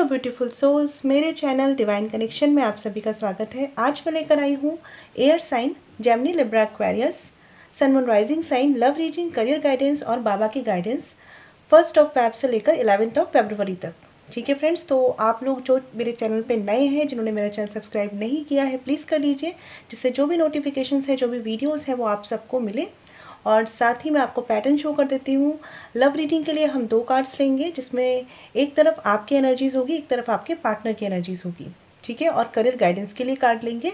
Beautiful souls, मेरे channel divine connection में आप सभी का स्वागत है। आज मैं लेकर आई हूँ air sign Gemini Libra Aquarius sun moon rising sign love reading career guidance और बाबा की गाइडेंस 1 फ़रवरी से लेकर 11 फरवरी तक। ठीक है फ्रेंड्स, तो आप लोग जो मेरे चैनल पे नए हैं, जिन्होंने मेरा चैनल सब्सक्राइब नहीं किया है, प्लीज़ कर लीजिए, जिससे जो भी नोटिफिकेशंस है, जो भी वीडियोज़ है वो आप सबको मिले। और साथ ही मैं आपको पैटर्न शो कर देती हूँ। लव रीडिंग के लिए हम 2 कार्ड्स लेंगे, जिसमें एक तरफ आपकी एनर्जीज़ होगी, एक तरफ आपके पार्टनर की एनर्जीज़ होगी। ठीक है, और करियर गाइडेंस के लिए कार्ड लेंगे।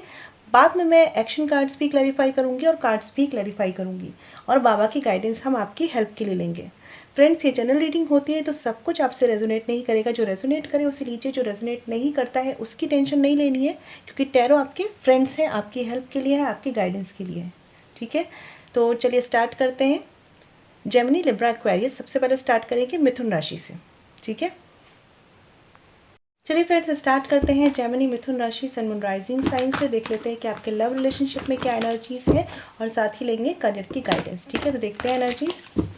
बाद में मैं एक्शन कार्ड्स भी क्लैरिफाई करूँगी और कार्ड्स भी क्लैरिफाई करूँगी, और बाबा की गाइडेंस हम आपकी हेल्प के लिए लेंगे। फ्रेंड्स, ये जनरल रीडिंग होती है, तो सब कुछ आपसे रेजोनेट नहीं करेगा। जो रेजोनेट करे उसे लीजिए, जो रेजोनेट नहीं करता है उसकी टेंशन नहीं लेनी है, क्योंकि टैरो आपके फ्रेंड्स हैं, आपकी हेल्प के लिए है, आपकी गाइडेंस के लिए है। ठीक है, तो चलिए स्टार्ट करते हैं। जेमिनी लिब्रा एक्वेरियस, सबसे पहले स्टार्ट करेंगे मिथुन राशि से। ठीक है, चलिए फ्रेंड्स स्टार्ट करते हैं जेमिनी मिथुन राशि सन मून राइजिंग साइन से। देख लेते हैं कि आपके लव रिलेशनशिप में क्या एनर्जीज है, और साथ ही लेंगे करियर की गाइडेंस। ठीक है, तो देखते हैं एनर्जीज।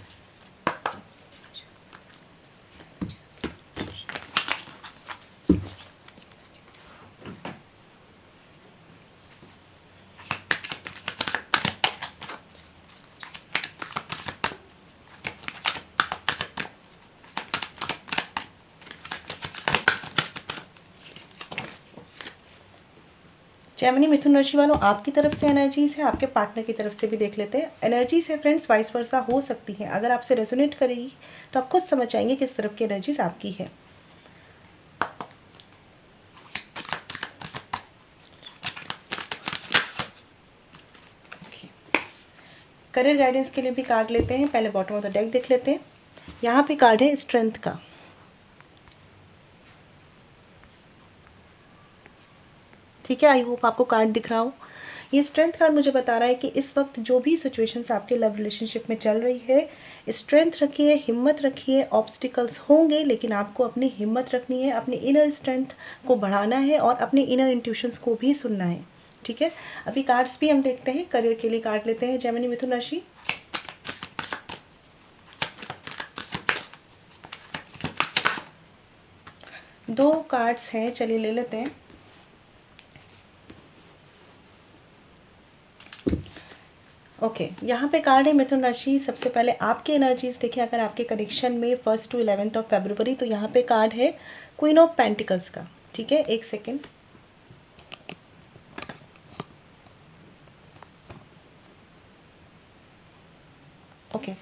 जेमिनी मिथुन राशि वालों, आपकी तरफ से एनर्जीज है, आपके पार्टनर की तरफ से भी देख लेते हैं। एनर्जीज है फ्रेंड्स, वाइस वर्सा हो सकती है। अगर आपसे रेजोनेट करेगी तो आप खुद समझ आएंगे किस तरफ की एनर्जीज आपकी है। करियर गाइडेंस के लिए भी कार्ड लेते हैं। पहले बॉटम ऑफ द डेक देख लेते हैं। यहाँ पे कार्ड है स्ट्रेंथ का। ठीक है, आई होप आपको कार्ड दिख रहा हो। ये स्ट्रेंथ कार्ड मुझे बता रहा है कि इस वक्त जो भी सिचुएशंस आपके लव रिलेशनशिप में चल रही है, स्ट्रेंथ रखिए, हिम्मत रखिए। ऑब्स्टिकल्स होंगे, लेकिन आपको अपनी हिम्मत रखनी है, अपनी इनर स्ट्रेंथ को बढ़ाना है और अपने इनर इंट्यूशंस को भी सुनना है। ठीक है, अभी कार्ड्स भी हम देखते हैं। करियर के लिए कार्ड लेते हैं जेमिनी मिथुन राशि। दो कार्ड्स हैं, चलिए ले लेते हैं। ओके, यहाँ पे कार्ड है मिथुन राशि। सबसे पहले आपकी एनर्जीज देखिए। अगर आपके कनेक्शन में 1 से 11 फरवरी, तो यहाँ पे कार्ड है क्वीन ऑफ पेंटिकल्स का। ठीक है, एक सेकेंड। ओके,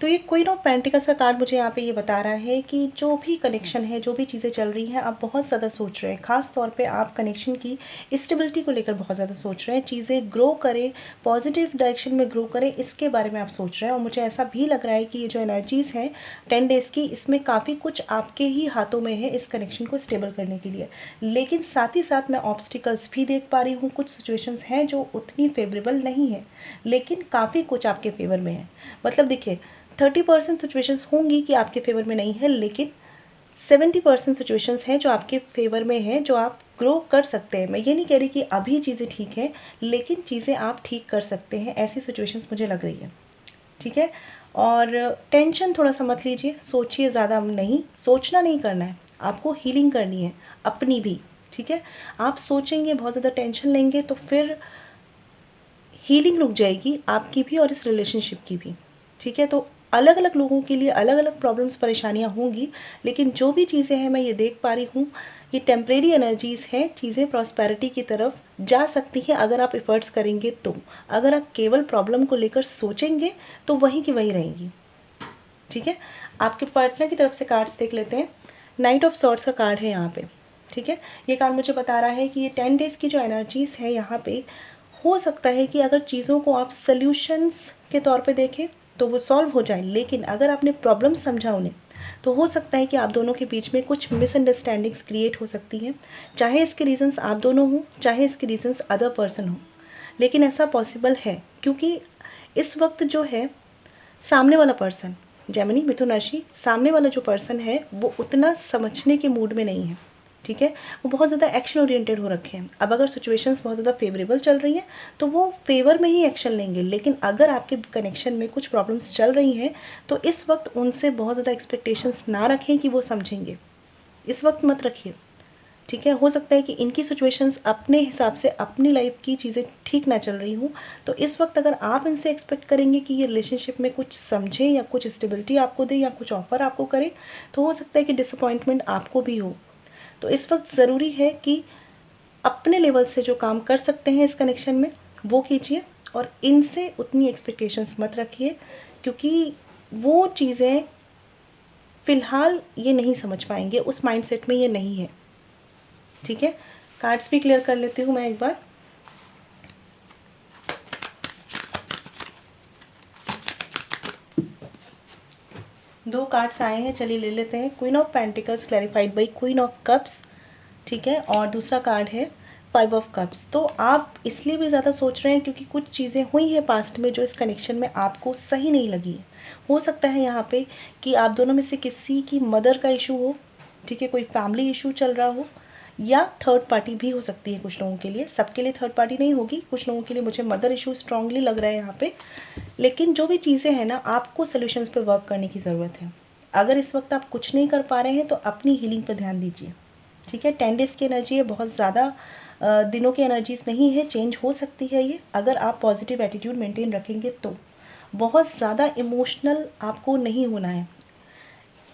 तो ये क्वीन ऑफ पेंटिकल्स का कार्ड मुझे यहाँ पे ये बता रहा है कि जो भी कनेक्शन है, जो भी चीज़ें चल रही हैं, आप बहुत ज़्यादा सोच रहे हैं। ख़ास तौर पे आप कनेक्शन की स्टेबिलिटी को लेकर बहुत ज़्यादा सोच रहे हैं। चीज़ें ग्रो करें, पॉजिटिव डायरेक्शन में ग्रो करें, इसके बारे में आप सोच रहे हैं। और मुझे ऐसा भी लग रहा है कि ये जो एनर्जीज़ हैं 10 डेज़ की, इसमें काफ़ी कुछ आपके ही हाथों में है इस कनेक्शन को स्टेबल करने के लिए। लेकिन साथ ही साथ मैं ऑब्स्टिकल्स भी देख पा रही हूँ। कुछ सिचुएशंस हैं जो उतनी फेवरेबल नहीं है, लेकिन काफ़ी कुछ आपके फेवर में है। मतलब देखिए, 30% सिचुएशंस होंगी कि आपके फेवर में नहीं है, लेकिन 70% सिचुएशंस हैं जो आपके फेवर में हैं, जो आप ग्रो कर सकते हैं। मैं ये नहीं कह रही कि अभी चीज़ें ठीक हैं, लेकिन चीज़ें आप ठीक कर सकते हैं। ऐसी सिचुएशंस मुझे लग रही है। ठीक है, और टेंशन थोड़ा सा मत लीजिए, सोचिए ज़्यादा नहीं। सोचना नहीं करना है, आपको हीलिंग करनी है अपनी भी। ठीक है, आप सोचेंगे, बहुत ज़्यादा टेंशन लेंगे, तो फिर हीलिंग रुक जाएगी आपकी भी और इस रिलेशनशिप की भी। ठीक है, तो अलग अलग लोगों के लिए अलग अलग प्रॉब्लम्स, परेशानियां होंगी, लेकिन जो भी चीज़ें हैं मैं ये देख पा रही हूँ, ये टेम्परेरी एनर्जीज़ हैं। चीज़ें प्रॉस्पेरिटी की तरफ जा सकती हैं अगर आप एफर्ट्स करेंगे तो। अगर आप केवल प्रॉब्लम को लेकर सोचेंगे तो वहीं की वहीं रहेंगी। ठीक है, आपके पार्टनर की तरफ से कार्ड्स देख लेते हैं। नाइट ऑफ सॉर्ड्स का कार्ड है यहाँ पे। ठीक है, ये कार्ड मुझे बता रहा है कि ये 10 डेज़ की जो एनर्जीज़ है यहाँ पे, हो सकता है कि अगर चीज़ों को आप सल्यूशंस के तौर पे देखें तो वो सॉल्व हो जाए, लेकिन अगर आपने प्रॉब्लम समझा उन्हें, तो हो सकता है कि आप दोनों के बीच में कुछ मिसअंडरस्टैंडिंग्स क्रिएट हो सकती हैं। चाहे इसके रीजंस आप दोनों हों, चाहे इसके रीजंस अदर पर्सन हो, लेकिन ऐसा पॉसिबल है, क्योंकि इस वक्त जो है सामने वाला पर्सन, जेमिनी मिथुन राशि, सामने वाला जो पर्सन है वो उतना समझने के मूड में नहीं है। ठीक है, वो बहुत ज़्यादा एक्शन ओरिएंटेड हो रखे हैं। अब अगर सिचुएशंस बहुत ज़्यादा फेवरेबल चल रही हैं तो वो फेवर में ही एक्शन लेंगे, लेकिन अगर आपके कनेक्शन में कुछ प्रॉब्लम्स चल रही हैं तो इस वक्त उनसे बहुत ज़्यादा एक्सपेक्टेशंस ना रखें कि वो समझेंगे। इस वक्त मत रखिए, ठीक है। हो सकता है कि इनकी सिचुएशंस अपने हिसाब से अपनी लाइफ की चीज़ें ठीक ना चल रही हूँ, तो इस वक्त अगर आप इनसे एक्सपेक्ट करेंगे कि ये रिलेशनशिप में कुछ समझे या कुछ स्टेबिलिटी आपको दे या कुछ ऑफ़र आपको करे, तो हो सकता है कि डिसअपॉइंटमेंट आपको भी हो। तो इस वक्त ज़रूरी है कि अपने लेवल से जो काम कर सकते हैं इस कनेक्शन में वो कीजिए, और इनसे उतनी एक्सपेक्टेशंस मत रखिए, क्योंकि वो चीज़ें फ़िलहाल ये नहीं समझ पाएंगे, उस माइंडसेट में ये नहीं है, ठीक है। कार्ड्स भी क्लियर कर लेती हूँ मैं एक बार। दो कार्ड्स आए हैं, चलिए ले लेते हैं। Queen of pentacles clarified by queen of cups, ठीक है, और दूसरा कार्ड है 5 ऑफ कप्स। तो आप इसलिए भी ज़्यादा सोच रहे हैं क्योंकि कुछ चीज़ें हुई हैं पास्ट में जो इस कनेक्शन में आपको सही नहीं लगी है। हो सकता है यहाँ पे कि आप दोनों में से किसी की मदर का इशू हो, ठीक है, कोई फैमिली इशू चल रहा हो, या थर्ड पार्टी भी हो सकती है कुछ लोगों के लिए। सबके लिए थर्ड पार्टी नहीं होगी, कुछ लोगों के लिए मुझे मदर इशू स्ट्रांगली लग रहा है यहाँ पे। लेकिन जो भी चीज़ें हैं ना, आपको सोल्यूशंस पे वर्क करने की ज़रूरत है। अगर इस वक्त आप कुछ नहीं कर पा रहे हैं तो अपनी हीलिंग पे ध्यान दीजिए, ठीक है। 10 डेज़ की एनर्जी है, बहुत ज़्यादा दिनों की एनर्जीज नहीं है, चेंज हो सकती है ये अगर आप पॉजिटिव एटीट्यूड मेंटेन रखेंगे तो। बहुत ज़्यादा इमोशनल आपको नहीं होना है।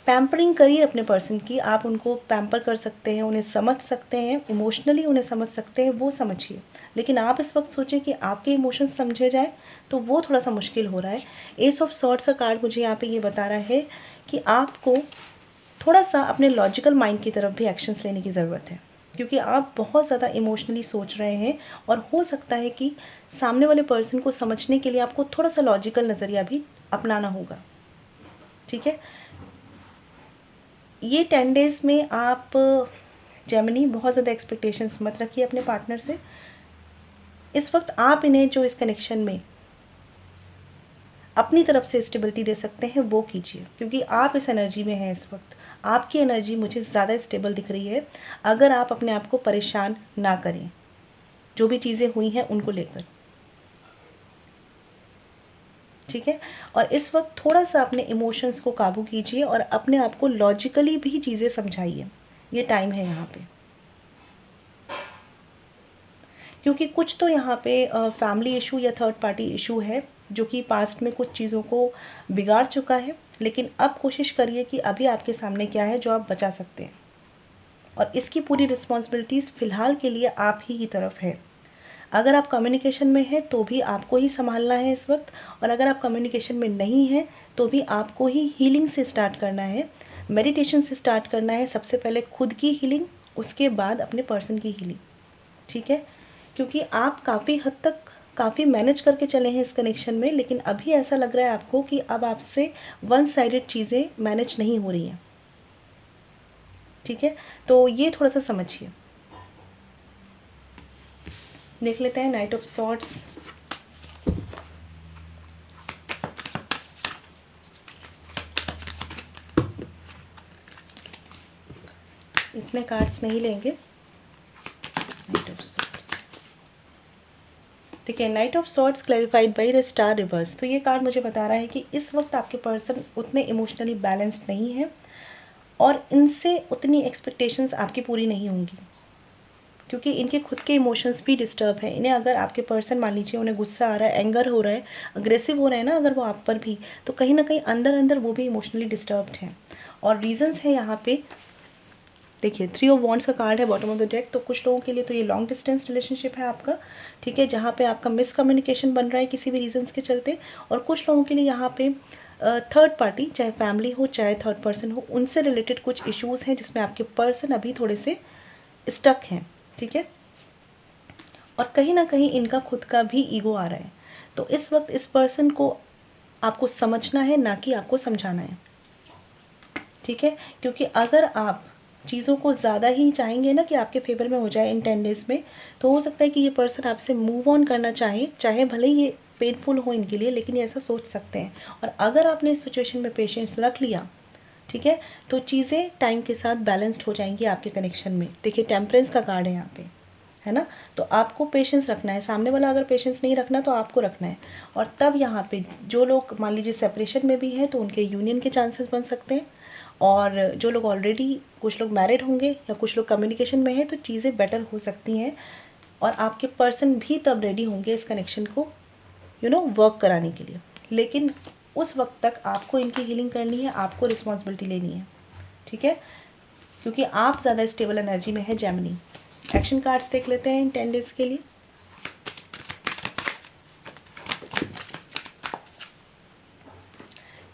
पैम्परिंग करिए अपने पर्सन की, आप उनको पैम्पर कर सकते हैं, उन्हें समझ सकते हैं, इमोशनली उन्हें समझ सकते हैं, वो समझिए। लेकिन आप इस वक्त सोचें कि आपके इमोशंस समझे जाए, तो वो थोड़ा सा मुश्किल हो रहा है। एस ऑफ सॉर्ड्स का कार्ड मुझे यहाँ पे ये बता रहा है कि आपको थोड़ा सा अपने लॉजिकल माइंड की तरफ भी एक्शंस लेने की ज़रूरत है, क्योंकि आप बहुत ज़्यादा इमोशनली सोच रहे हैं, और हो सकता है कि सामने वाले पर्सन को समझने के लिए आपको थोड़ा सा लॉजिकल नज़रिया भी अपनाना होगा, ठीक है। ये 10 डेज़ में आप जेमिनी बहुत ज़्यादा एक्सपेक्टेशंस मत रखिए अपने पार्टनर से। इस वक्त आप इन्हें जो इस कनेक्शन में अपनी तरफ से स्टेबिलिटी दे सकते हैं वो कीजिए, क्योंकि आप इस एनर्जी में हैं इस वक्त। आपकी एनर्जी मुझे ज़्यादा स्टेबल दिख रही है अगर आप अपने आप को परेशान ना करें जो भी चीज़ें हुई हैं उनको लेकर, ठीक है। और इस वक्त थोड़ा सा अपने इमोशंस को काबू कीजिए और अपने आप को लॉजिकली भी चीज़ें समझाइए, ये टाइम है यहाँ पे। क्योंकि कुछ तो यहाँ पे फैमिली इशू या थर्ड पार्टी इशू है जो कि पास्ट में कुछ चीज़ों को बिगाड़ चुका है, लेकिन अब कोशिश करिए कि अभी आपके सामने क्या है जो आप बचा सकते हैं, और इसकी पूरी रिस्पॉन्सिबिलिटीज़ फ़िलहाल के लिए आप ही की तरफ है। अगर आप कम्युनिकेशन में हैं तो भी आपको ही संभालना है इस वक्त, और अगर आप कम्युनिकेशन में नहीं हैं तो भी आपको ही हीलिंग से स्टार्ट करना है, मेडिटेशन से स्टार्ट करना है। सबसे पहले खुद की हीलिंग, उसके बाद अपने पर्सन की हीलिंग, ठीक है। क्योंकि आप काफ़ी हद तक काफ़ी मैनेज करके चले हैं इस कनेक्शन में, लेकिन अभी ऐसा लग रहा है आपको कि अब आपसे वन साइडेड चीज़ें मैनेज नहीं हो रही हैं, ठीक है। तो ये थोड़ा सा समझिए। देख लेते हैं नाइट ऑफ सॉर्ड्स। इतने कार्ड्स नहीं लेंगे। नाइट ऑफ सॉर्ड्स, ठीक है। Night of swords clarified by the star reverse. तो ये कार्ड मुझे बता रहा है कि इस वक्त आपके पर्सन उतने इमोशनली बैलेंस्ड नहीं है और इनसे उतनी एक्सपेक्टेशंस आपकी पूरी नहीं होंगी, क्योंकि इनके खुद के इमोशंस भी डिस्टर्ब हैं। इन्हें अगर आपके पर्सन मान लीजिए उन्हें गुस्सा आ रहा है, एंगर हो रहा है, अग्रेसिव हो रहे हैं ना अगर वो आप पर भी, तो कहीं ना कहीं अंदर अंदर वो भी इमोशनली डिस्टर्ब्ड हैं। और रीजंस है यहाँ पे, देखिए 3 ऑफ वॉन्ड्स का कार्ड है बॉटम ऑफ द डेक। तो कुछ लोगों के लिए तो ये लॉन्ग डिस्टेंस रिलेशनशिप है आपका, ठीक है, जहाँ पे आपका मिसकम्युनिकेशन बन रहा है किसी भी रीजंस के चलते। और कुछ लोगों के लिए यहाँ पे थर्ड पार्टी, चाहे फैमिली हो चाहे थर्ड पर्सन हो, उनसे रिलेटेड कुछ इश्यूज़ हैं जिसमें आपके पर्सन अभी थोड़े से स्टक हैं, ठीक है। और कहीं ना कहीं इनका खुद का भी ईगो आ रहा है। तो इस वक्त इस पर्सन को आपको समझना है, ना कि आपको समझाना है, ठीक है। क्योंकि अगर आप चीज़ों को ज़्यादा ही चाहेंगे ना कि आपके फेवर में हो जाए इन 10 डेज़ में, तो हो सकता है कि ये पर्सन आपसे मूव ऑन करना चाहे, चाहे भले ही ये पेनफुल हो इनके लिए, लेकिन ये ऐसा सोच सकते हैं। और अगर आपने इस सिचुएशन में पेशेंस रख लिया, ठीक है, तो चीज़ें टाइम के साथ बैलेंस्ड हो जाएंगी आपके कनेक्शन में। देखिए टेम्परेंस का कार्ड है यहाँ पे, है ना। तो आपको पेशेंस रखना है, सामने वाला अगर पेशेंस नहीं रखना तो आपको रखना है। और तब यहाँ पे जो लोग मान लीजिए सेपरेशन में भी हैं तो उनके यूनियन के चांसेस बन सकते हैं। और जो लोग ऑलरेडी, कुछ लोग मैरिड होंगे या कुछ लोग कम्युनिकेशन में हैं, तो चीज़ें बेटर हो सकती हैं और आपके पर्सन भी तब रेडी होंगे इस कनेक्शन को वर्क कराने के लिए। लेकिन उस वक्त तक आपको इनकी हीलिंग करनी है, आपको रिस्पॉन्सिबिलिटी लेनी है, ठीक है, क्योंकि आप ज़्यादा स्टेबल एनर्जी में है जेमिनी। एक्शन कार्ड्स देख लेते हैं इन 10 डेज़ के लिए।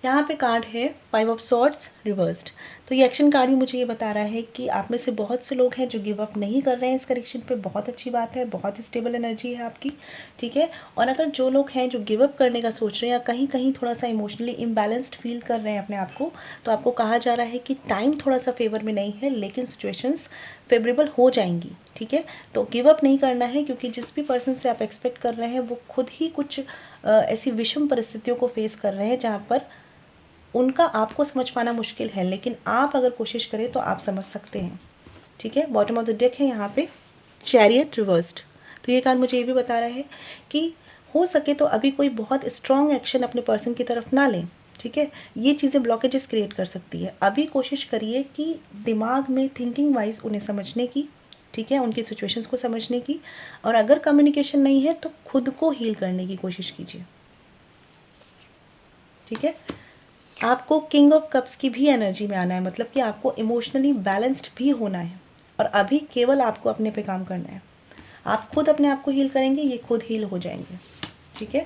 यहाँ पे कार्ड है 5 ऑफ सॉर्ड्स रिवर्स्ड। तो ये एक्शन कार्ड भी मुझे ये बता रहा है कि आप में से बहुत से लोग हैं जो गिव अप नहीं कर रहे हैं इस कनेक्शन पे। बहुत अच्छी बात है, बहुत स्टेबल एनर्जी है आपकी, ठीक है। और अगर जो लोग हैं जो गिव अप करने का सोच रहे हैं या कहीं कहीं थोड़ा सा इमोशनली इम्बैलेंस्ड फील कर रहे हैं अपने आप को, तो आपको कहा जा रहा है कि टाइम थोड़ा सा फेवर में नहीं है, लेकिन सिचुएशंस फेवरेबल हो जाएंगी, ठीक है। तो गिव अप नहीं करना है, क्योंकि जिस भी पर्सन से आप एक्सपेक्ट कर रहे हैं वो खुद ही कुछ ऐसी विषम परिस्थितियों को फेस कर रहे हैं जहाँ पर उनका आपको समझ पाना मुश्किल है, लेकिन आप अगर कोशिश करें तो आप समझ सकते हैं, ठीक है। बॉटम ऑफ द डेक है यहाँ पे चैरियट रिवर्स्ड। तो ये कार्ड मुझे ये भी बता रहा है कि हो सके तो अभी कोई बहुत स्ट्रॉन्ग एक्शन अपने पर्सन की तरफ ना लें, ठीक है। ये चीज़ें ब्लॉकेजेस क्रिएट कर सकती है। अभी कोशिश करिए कि दिमाग में थिंकिंग वाइज उन्हें समझने की, ठीक है, उनकी सिचुएशंस को समझने की, और अगर कम्युनिकेशन नहीं है तो खुद को हील करने की कोशिश कीजिए, ठीक है। आपको किंग ऑफ कप्स की भी एनर्जी में आना है, मतलब कि आपको इमोशनली बैलेंस्ड भी होना है, और अभी केवल आपको अपने पे काम करना है। आप खुद अपने आप को हील करेंगे, ये खुद हील हो जाएंगे, ठीक है।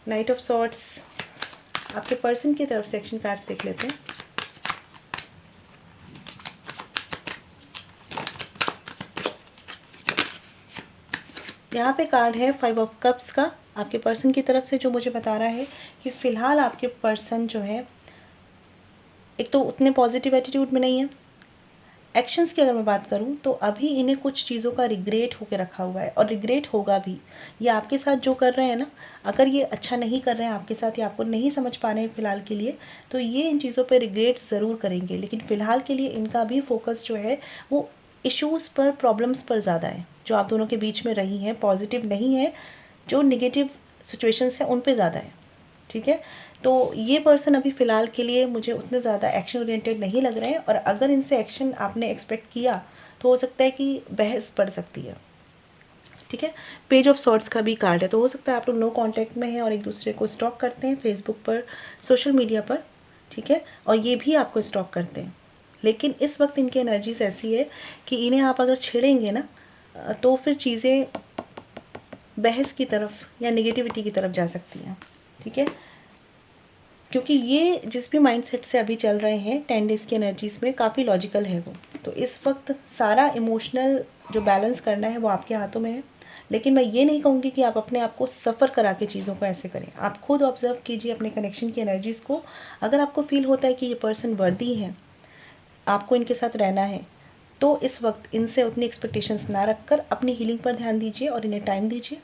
नाइट ऑफ सॉर्ड्स, आपके पर्सन की तरफ से एक्शन कार्ड्स देख लेते हैं। यहाँ पे कार्ड है 5 ऑफ कप्स का आपके पर्सन की तरफ से, जो मुझे बता रहा है कि फ़िलहाल आपके पर्सन जो है एक तो उतने पॉजिटिव एटीट्यूड में नहीं है। एक्शंस की अगर मैं बात करूं तो अभी इन्हें कुछ चीज़ों का रिग्रेट होकर रखा हुआ है, और रिग्रेट होगा भी। ये आपके साथ जो कर रहे हैं ना, अगर ये अच्छा नहीं कर रहे हैं आपके साथ या आपको नहीं समझ पा रहे हैं फ़िलहाल के लिए, तो ये इन चीज़ों पे रिग्रेट ज़रूर करेंगे। लेकिन फ़िलहाल के लिए इनका भी फोकस जो है वो इश्यूज़ पर, प्रॉब्लम्स पर ज़्यादा है जो आप दोनों के बीच में रही हैं। पॉजिटिव नहीं है, जो निगेटिव सिचुएशंस हैं उन पे ज़्यादा है, ठीक है। तो ये पर्सन अभी फ़िलहाल के लिए मुझे उतने ज़्यादा एक्शन ओरिएंटेड नहीं लग रहे हैं, और अगर इनसे एक्शन आपने एक्सपेक्ट किया तो हो सकता है कि बहस पड़ सकती है, ठीक है। पेज ऑफ सॉर्ड्स का भी कार्ड है, तो हो सकता है आप लोग नो कांटेक्ट में हैं और एक दूसरे को स्टॉक करते हैं फेसबुक पर, सोशल मीडिया पर, ठीक है, और ये भी आपको स्टॉक करते हैं। लेकिन इस वक्त इनकी एनर्जीज ऐसी है कि इन्हें आप अगर छेड़ेंगे ना तो फिर चीज़ें बहस की तरफ या नेगेटिविटी की तरफ जा सकती हैं, ठीक है। क्योंकि ये जिस भी माइंडसेट से अभी चल रहे हैं 10 डेज़ की एनर्जीज़ में, काफ़ी लॉजिकल है वो। तो इस वक्त सारा इमोशनल जो बैलेंस करना है वो आपके हाथों में है। लेकिन मैं ये नहीं कहूँगी कि आप अपने आप को सफ़र करा के चीज़ों को ऐसे करें। आप खुद ऑब्ज़र्व कीजिए अपने कनेक्शन की एनर्जीज़ को। अगर आपको फील होता है कि ये पर्सन वर्दी है, आपको इनके साथ रहना है, तो इस वक्त इनसे उतनी एक्सपेक्टेशंस ना रखकर अपनी हीलिंग पर ध्यान दीजिए और इन्हें टाइम दीजिए,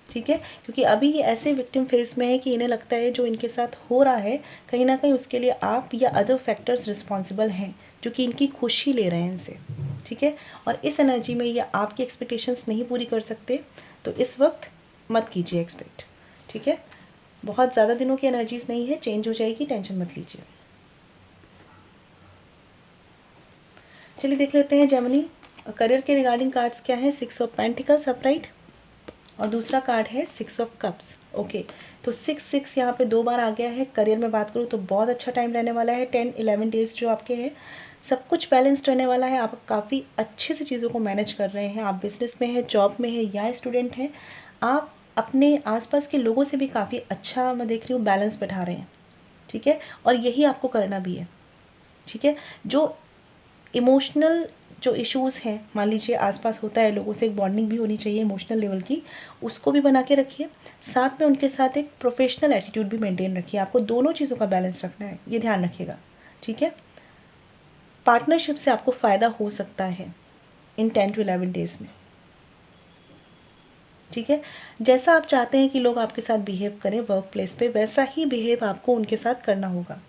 ठीक है। क्योंकि अभी ये ऐसे विक्टिम फेस में है कि इन्हें लगता है जो इनके साथ हो रहा है कहीं ना कहीं उसके लिए आप या अदर फैक्टर्स रिस्पॉन्सिबल हैं, जो कि इनकी खुशी ले रहे हैं इनसे, ठीक है। और इस एनर्जी में ये आपकी एक्सपेक्टेशंस नहीं पूरी कर सकते, तो इस वक्त मत कीजिए एक्सपेक्ट, ठीक है। बहुत ज़्यादा दिनों की एनर्जीज नहीं है, चेंज हो जाएगी, टेंशन मत लीजिए। चलिए देख लेते हैं जेमिनी करियर के रिगार्डिंग कार्ड्स क्या है। 6 ऑफ पेंटिकल्स अपराइट, और दूसरा कार्ड है 6 ऑफ कप्स। ओके, तो 6 यहाँ पे 2 बार आ गया है। करियर में बात करूँ तो बहुत अच्छा टाइम रहने वाला है। 10-11 डेज़ जो आपके हैं, सब कुछ बैलेंस्ड रहने वाला है। आप काफ़ी अच्छे से चीज़ों को मैनेज कर रहे हैं। आप बिजनेस में हैं, जॉब में हैं या स्टूडेंट हैं, आप अपने आसपास के लोगों से भी काफ़ी अच्छा, मैं देख रही हूँ, बैलेंस बैठा रहे हैं, ठीक है। और यही आपको करना भी है, ठीक है। जो इमोशनल जो इश्यूज़ हैं, मान लीजिए आसपास होता है, लोगों से एक बॉन्डिंग भी होनी चाहिए इमोशनल लेवल की, उसको भी बना के रखिए। साथ में उनके साथ एक प्रोफेशनल एटीट्यूड भी मेंटेन रखिए। आपको दोनों चीज़ों का बैलेंस रखना है, ये ध्यान रखिएगा, ठीक है। पार्टनरशिप से आपको फ़ायदा हो सकता है इन 10-11 डेज़ में, ठीक है। जैसा आप चाहते हैं कि लोग आपके साथ बिहेव करें वर्क प्लेस पे, वैसा ही बिहेव आपको उनके साथ करना होगा।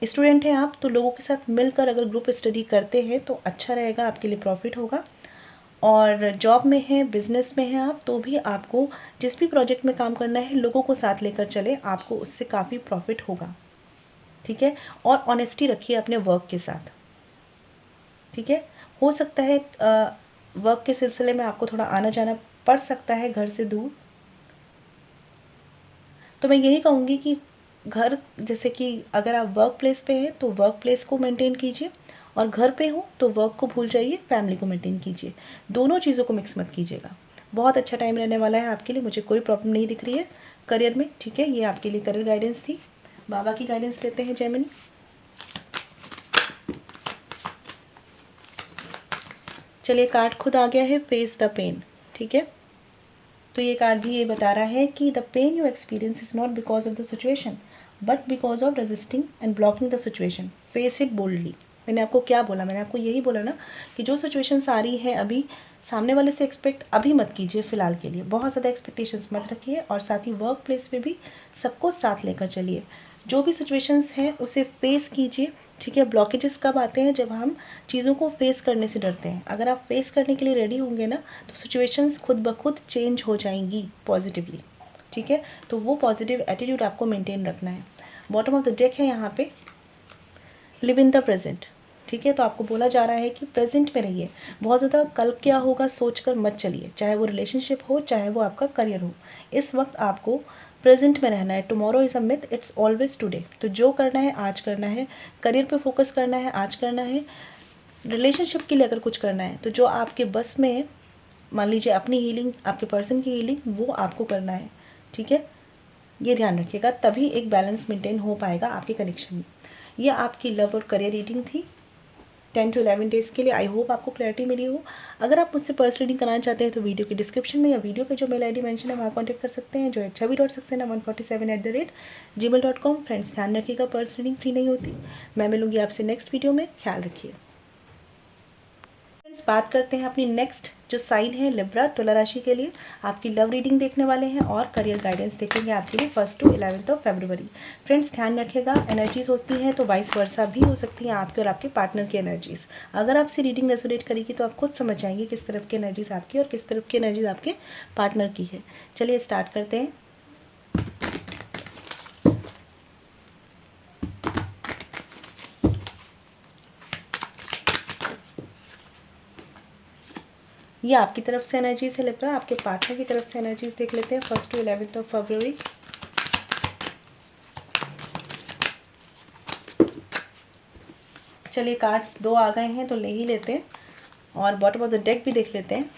स्टूडेंट हैं आप, तो लोगों के साथ मिलकर अगर ग्रुप स्टडी करते हैं तो अच्छा रहेगा, आपके लिए प्रॉफिट होगा। और जॉब में है, बिज़नेस में है आप, तो भी आपको जिस भी प्रोजेक्ट में काम करना है, लोगों को साथ लेकर चले, आपको उससे काफ़ी प्रॉफिट होगा, ठीक है। और ऑनेस्टी रखिए अपने वर्क के साथ, ठीक है। हो सकता है वर्क के सिलसिले में आपको थोड़ा आना जाना पड़ सकता है घर से दूर, तो मैं यही कहूँगी कि घर, जैसे कि अगर आप वर्क प्लेस पे हैं तो वर्क प्लेस को मेंटेन कीजिए, और घर पे हो तो वर्क को भूल जाइए, फैमिली को मेंटेन कीजिए, दोनों चीज़ों को मिक्स मत कीजिएगा। बहुत अच्छा टाइम रहने वाला है आपके लिए, मुझे कोई प्रॉब्लम नहीं दिख रही है करियर में, ठीक है। ये आपके लिए करियर गाइडेंस थी। बाबा की गाइडेंस लेते हैं जेमिनी। चलिए, कार्ड खुद आ गया है, फेस द पेन, ठीक है। तो ये कार्ड भी ये बता रहा है कि the pain you experience is not because of the situation but because of resisting and blocking the situation, face it boldly. मैंने आपको क्या बोला, मैंने आपको यही बोला ना कि जो सिचुएशंस आ रही है अभी, सामने वाले से एक्सपेक्ट अभी मत कीजिए, फ़िलहाल के लिए बहुत ज़्यादा एक्सपेक्टेशंस मत रखिए, और साथ ही वर्क प्लेस पे भी सबको साथ लेकर चलिए। जो भी सिचुएशंस हैं उसे फेस कीजिए, ठीक है। ब्लॉकेजेस कब आते हैं, जब हम चीज़ों को फेस करने से डरते हैं। अगर आप फेस करने के लिए रेडी होंगे ना, तो सिचुएशंस खुद ब खुद चेंज हो जाएंगी पॉजिटिवली, ठीक है। तो वो पॉजिटिव एटीट्यूड आपको मेंटेन रखना है। बॉटम ऑफ द डेक है यहाँ पे, लिव इन द प्रेजेंट, ठीक है। तो आपको बोला जा रहा है कि प्रेजेंट में रहिए, बहुत ज़्यादा कल क्या होगा सोच कर मत चलिए, चाहे वो रिलेशनशिप हो, चाहे वो आपका करियर हो। इस वक्त आपको प्रेजेंट में रहना है। Tomorrow is a myth, it's always today. तो जो करना है आज करना है, करियर पे फोकस करना है आज करना है, रिलेशनशिप के लिए अगर कुछ करना है तो जो आपके बस में है, मान लीजिए अपनी हीलिंग, आपके पर्सन की हीलिंग, वो आपको करना है, ठीक है। ये ध्यान रखिएगा, तभी एक बैलेंस मेंटेन हो पाएगा आपके कनेक्शन में। ये आपकी लव और करियर रीडिंग थी 10 to 11 डेज़ के लिए। आई होप आपको क्लैरिटी मिली हो। अगर आप मुझसे पर्स रीडिंग कराना चाहते हैं तो वीडियो के डिस्क्रिप्शन में या वीडियो पे जो मेल आईडी मेंशन है वहाँ कॉन्टैक्ट कर सकते हैं, जो है chavi.saxena147@gmail.com। फ्रेंड्स, ध्यान रखिएगा, पर्स रीडिंग फ्री नहीं होती। मैं मिलूंगी आपसे नेक्स्ट वीडियो में, ख्याल रखिए। फ्रेंड्स, बात करते हैं अपनी नेक्स्ट जो साइन है लिब्रा, तुला राशि के लिए। आपकी लव रीडिंग देखने वाले हैं और करियर गाइडेंस देखेंगे आपके लिए 1 to 11 फरवरी। फ्रेंड्स, ध्यान रखिएगा, एनर्जीज होती हैं तो वाइस वर्सा भी हो सकती हैं आपके और आपके पार्टनर की एनर्जीज। अगर आपसे रीडिंग रेजोनेट करेगी तो आप खुद समझ जाएंगे किस तरफ की एनर्जीज आपकी और किस तरफ की एनर्जीज आपके पार्टनर की है। चलिए स्टार्ट करते हैं। ये आपकी तरफ से एनर्जीज है लिब्रा, आपके पार्टनर की तरफ से एनर्जीज देख लेते हैं 1 to 11 फरवरी। चलिए, कार्ड्स 2 आ गए हैं तो ले ही लेते हैं, और बॉटम ऑफ द डेक भी देख लेते हैं।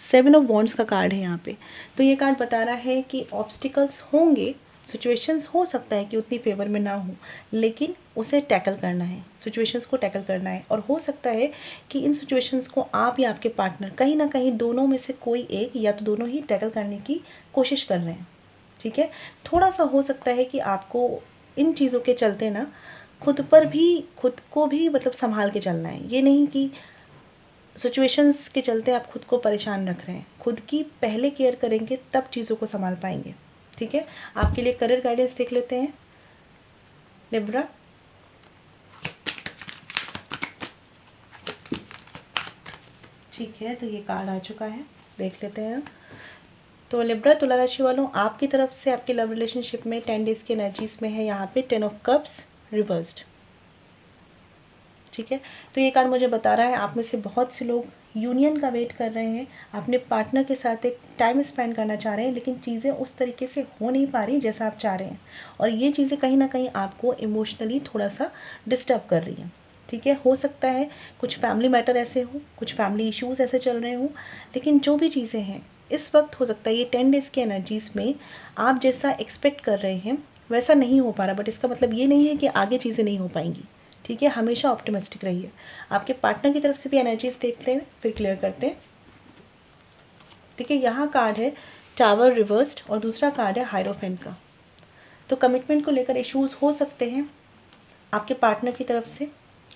7 ऑफ वॉन्ड्स का कार्ड है यहाँ पे। तो ये कार्ड बता रहा है कि ऑब्स्टिकल्स होंगे, सिचुएशंस हो सकता है कि उतनी फेवर में ना हो, लेकिन उसे टैकल करना है, सिचुएशंस को टैकल करना है। और हो सकता है कि इन सिचुएशंस को आप या आपके पार्टनर कहीं ना कहीं दोनों में से कोई एक या तो दोनों ही टैकल करने की कोशिश कर रहे हैं, ठीक है। थोड़ा सा हो सकता है कि आपको इन चीज़ों के चलते ना खुद को भी मतलब संभाल के चलना है। ये नहीं कि सिचुएशंस के चलते आप खुद को परेशान रख रहे हैं, खुद की पहले केयर करेंगे तब चीज़ों को संभाल पाएंगे, ठीक है। आपके लिए करियर गाइडेंस देख लेते हैं लिब्रा। ठीक है, तो ये कार्ड आ चुका है, देख लेते हैं। तो लिब्रा तुला राशि वालों, आपकी तरफ से आपके लव रिलेशनशिप में 10 डेज़ की एनर्जीज में है यहाँ पे 10 ऑफ कप्स रिवर्स्ड, ठीक है। तो ये कार्ड मुझे बता रहा है आप में से बहुत से लोग यूनियन का वेट कर रहे हैं, अपने पार्टनर के साथ एक टाइम स्पेंड करना चाह रहे हैं, लेकिन चीज़ें उस तरीके से हो नहीं पा रही जैसा आप चाह रहे हैं, और ये चीज़ें कहीं ना कहीं आपको इमोशनली थोड़ा सा डिस्टर्ब कर रही हैं, ठीक है। हो सकता है कुछ फैमिली मैटर ऐसे हो, कुछ फैमिली इश्यूज़ ऐसे चल रहे हों, लेकिन जो भी चीज़ें हैं इस वक्त हो सकता है ये 10 डेज़ की एनर्जीज़ में आप जैसा एक्सपेक्ट कर रहे हैं वैसा नहीं हो पा रहा, बट इसका मतलब ये नहीं है कि आगे चीज़ें नहीं हो पाएंगी, ठीक है। हमेशा ऑप्टिमिस्टिक रहिए। आपके पार्टनर की तरफ से भी एनर्जीज देखते हैं, फिर क्लियर करते हैं, ठीक है। यहाँ कार्ड है टावर रिवर्स्ड और दूसरा कार्ड है हायरोफेंट का। तो कमिटमेंट को लेकर इश्यूज हो सकते हैं आपके पार्टनर की तरफ से